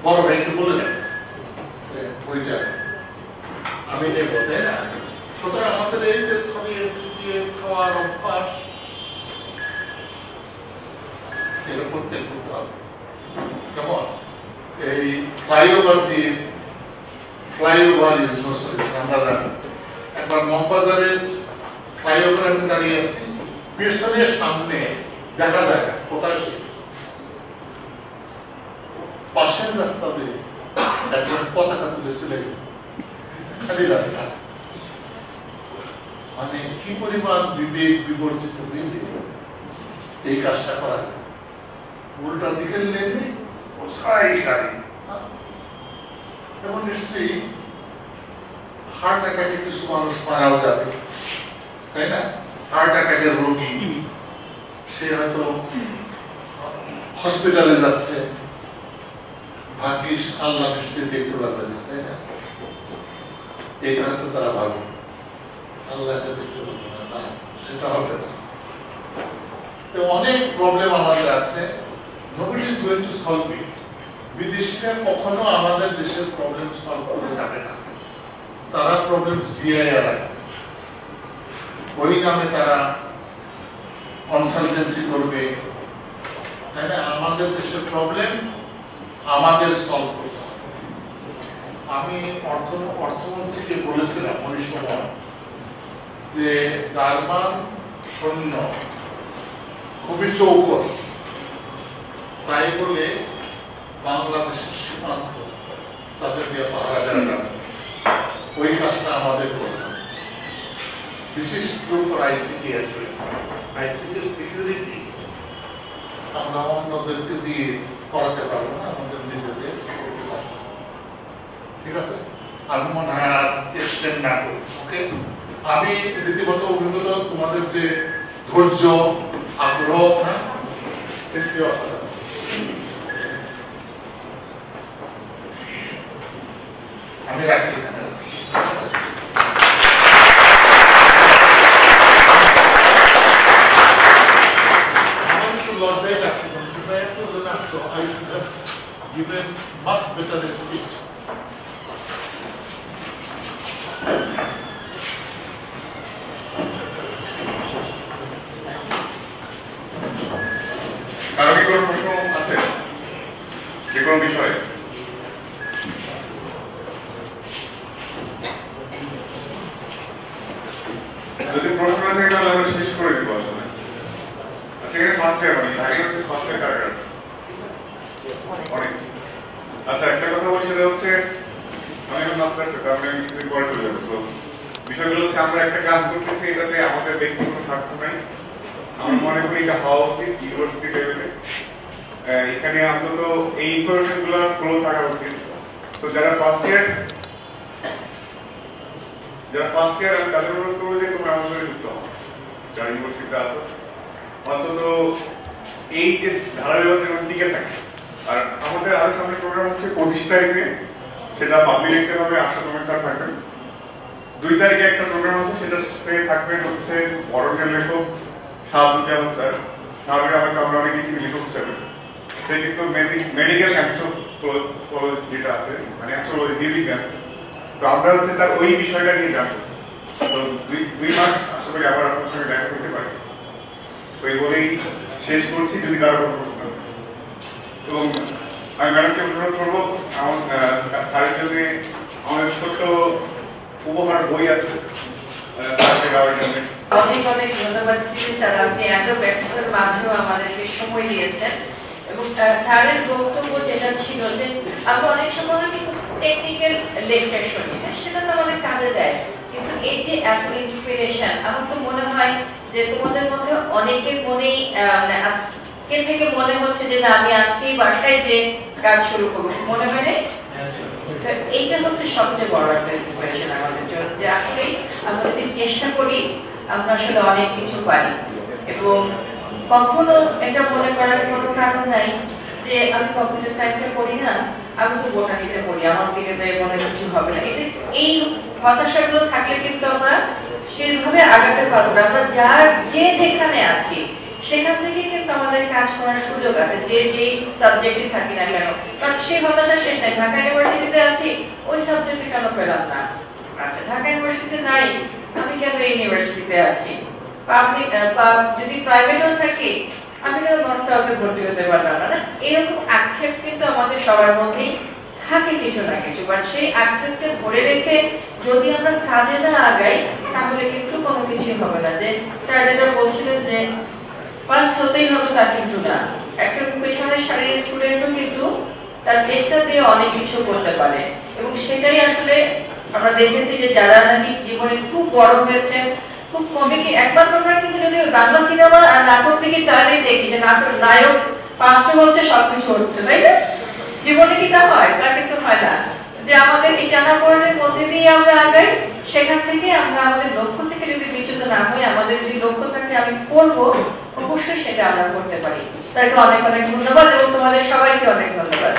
বড় ভাইকে বলে দেন বইটা আমি নেবো, তাই না? সুতরাং আমাদের এই যে ছড়িয়ে ছিটিয়ে খাওয়ার অভ্যাস, এটা প্রত্যেক করতে হবে। কেমন এই ফ্লাইওভার দিয়ে, ফ্লাইওভার ইজ নো সলিউশন, আমরা জানি। একবার মগবাজারের ফ্লাইওভার আমি দাঁড়িয়ে আসছি, পেছনের সামনে দেখা যায় না কোথায় সে, পাশের রাস্তা দিয়ে একজন পতাকা তুলে চলে গেল, খালি রাস্তা। মানে কি পরিমাণ বিবেক বিবর্জিত হইলে এই কাজটা করা যায়? উল্টা দিকের লেনে সারাই গাড়ি, এবং নিশ্চয়ই হার্ট অ্যাটাকে কিছু মানুষ মারাও যাবে, তাই না? হার্ট অ্যাটাকের রোগী, সে হয়তো হসপিটালে যাচ্ছে, ভাগ্যিস আল্লাহ নিশ্চয়ই দেখতে পারবে না, তাই না? এটা হয়তো তারা ভাবে আল্লাহ দেখতে পারবে না, না সেটা হবে না। অনেক প্রবলেম আমাদের আছে, nobody is going to solve it. বিদেশিরা কখনো আমাদের দেশের প্রবলেম সলভ করতে যাবে না, তারা প্রবলেম জিয়াইয়া রাখবে, ওই নামে তারা কনসালটেন্সি করবে, তাই না? আমাদের দেশের প্রবলেম আমাদের সলভ করতে হবে। আমি অর্থমন্ত্রীকে বলেছিলাম ওই সময় যে জার্মান সৈন্য খুবই চৌকস, তাই বলে বাংলাদেশের সীমান্ত তাদের দিয়ে পাহারা দেওয়া যাবে, ওই কাজটা আমাদের করতে হবে। This is true for ICT as well. আইসিটির সিকিউরিটি আমরা অন্যদেরকে দিয়ে করাতে পারবো না, আমাদের নিজেদের করতে পারবো। ঠিক আছে, আমি মনে হয় আর এক্সটেন্ড না করি। ওকে, আমি রীতিমতো অভিজ্ঞতা, তোমাদের যে ধৈর্য, আগ্রহ, না সেটি অসাধারণ। আমি রাখি এখানে। আমার একটু লজ্জায় লাগছে, I should have given much better a speech. কারো কি কোনো প্রশ্ন আছে যে কোনো বিষয়ে? যদি প্রশ্ন না থাকে তাহলে আমরা শেষ করে দিব আসলে। আচ্ছা, এখানে ফার্স্ট ইয়ার মানে আগে হচ্ছে ফার্স্ট ইয়ার কার কার অনেক। আচ্ছা, একটা কথা বলছি, সেটা হচ্ছে আমি এখন মাস্টার্সে, তার মানে আমি কিছুদিন পরে চলে যাবো। তো বিষয়গুলো হচ্ছে আমরা একটা কাজ করতেছি, এটাতে আমাদের ব্যক্তিগত স্বার্থ নাই। আমি মনে করি এটা হওয়া উচিত ইউনিভার্সিটি লেভেলে। এখানে অন্তত এই ইনফরমেশন গুলোর ফ্লো থাকা উচিত। তো যারা ফার্স্ট ইয়ার আমি তাদের অনুরোধ করবো যে তোমরা আমার সঙ্গে যুক্ত হও, যারা ইউনিভার্সিটিতে আছো, অন্তত এই যে ধারাবাহিকতার দিকে থাকে। আর আমাদের আরো সামনে প্রোগ্রাম হচ্ছে 25 তারিখে, সেটা পাবলিক লেকচার হবে, আশানুর স্যার থাকবেন। 2 তারিখে একটা প্রোগ্রাম আছে, সেটাতে থাকবেন হচ্ছে বড়দের লেখক শাহাবুজ্জামান স্যার। শাহাবের আমাকে আমরা অনেক কিছু লেখক হিসাবে, সে কিন্তু মেডিকেল অ্যান্থ্রোপোলজি যেটা আছে, মানে অ্যান্থ্রোপোলজি জীববিজ্ঞান, তো আমরা হচ্ছে তার ওই বিষয়টা নিয়ে যাবো। তো 2 মাস আশা করি আবার আপনার সঙ্গে দেখা করতে পারি। তো এই বলেই শেষ করছি, যদি কারো কোনো প্রশ্ন থাকে। এবং আমি ম্যাডামকে অনুরোধ করবো আমার স্যারের জন্য আমাদের ছোট্ট উপহার বই আছে অনেক অনেক ধন্যবাদ স্যার, আপনি এত ব্যস্ততার মাঝেও আমাদেরকে সময় দিয়েছেন। এবং স্যারের বক্তব্য যেটা ছিল যে আমরা অনেক সময় কিন্তু টেকনিক্যাল লেকচার শুনি, সেটা তো আমাদের কাজে দেয়, কিন্তু এই যে এত ইন্সপিরেশন, আমার তো মনে হয় যে তোমাদের মধ্যে অনেকের মনেই আজকে থেকে মনে হচ্ছে যে না আমি আজকেই বাসায় যে কাজ শুরু করবো, মনে হয় না? এইটা হচ্ছে সবচেয়ে বড় একটা ইন্সপিরেশন আমাদের জন্য, যে আসলে আমরা যদি চেষ্টা করি আমরা আসলে অনেক কিছু পারি। এবং কখনো এটা মনে করার কোনো কারণ নাই যে আমি কম্পিউটার সায়েন্সে পড়ি না, আমি তো বোটানিতে পড়ি, আমার দিকে মনে কিছু হবে না। এটা এই হতাশাগুলো থাকলে কিন্তু আমরা সেভাবে আগাতে পারবো না। আমরা যার যে যেখানে আছি সেখান থেকে কিন্তু আমাদের কাজ করার সুযোগ আছে, যে যে সাবজেক্টে থাকি না কেন। কারণ সেই হতাশা শেষ নাই, ঢাকা ইউনিভার্সিটিতে আছি ওই সাবজেক্টে কেন পেলাম না, আচ্ছা ঢাকা ইউনিভার্সিটিতে নাই আমি কেন এই ইউনিভার্সিটিতে আছি, পাবলিক যদি প্রাইভেটেও থাকি আমি কেন নর্থসাউথে ভর্তি হতে পারলাম না। এরকম আক্ষেপ কিন্তু আমাদের সবার মধ্যেই থাকে কিছু না কিছু, বাট সেই আক্ষেপকে ধরে রেখে যদি আমরা কাজে না আগাই তাহলে কিন্তু কোনো কিছুই হবে না। যে স্যার যেটা বলছিলেন যে ফার্স্ট হতেই হবে তা কিন্তু না, একটা পেছনের সারির স্টুডেন্টও কিন্তু তার চেষ্টা দিয়ে অনেক কিছু করতে পারে। এবং সেটাই আসলে আমরা দেখেছি যে যারা নাকি জীবনে খুব বড় হয়েছে, খুব কমিকে একমাত্র আমরা কিন্তু যদি বাংলা সিনেমা আর নাটক থেকে তাহলেই দেখি যে নাটক নায়ক ফার্স্টে হচ্ছে সবকিছু হচ্ছে, তাই না? জীবনে কি তা হয়? তা কিন্তু হয় না। যে আমাদের এই টানাপোড়েনের মধ্যে দিয়ে আমরা আগাই, সেখান থেকে আমরা আমাদের লক্ষ্য থেকে যদি বিচ্যুত না হই, আমাদের যদি লক্ষ্য থাকে আমি করবো, অবশ্যই সেটা আমরা করতে পারি। তাকে অনেক অনেক ধন্যবাদ এবং তোমাদের সবাইকে অনেক ধন্যবাদ।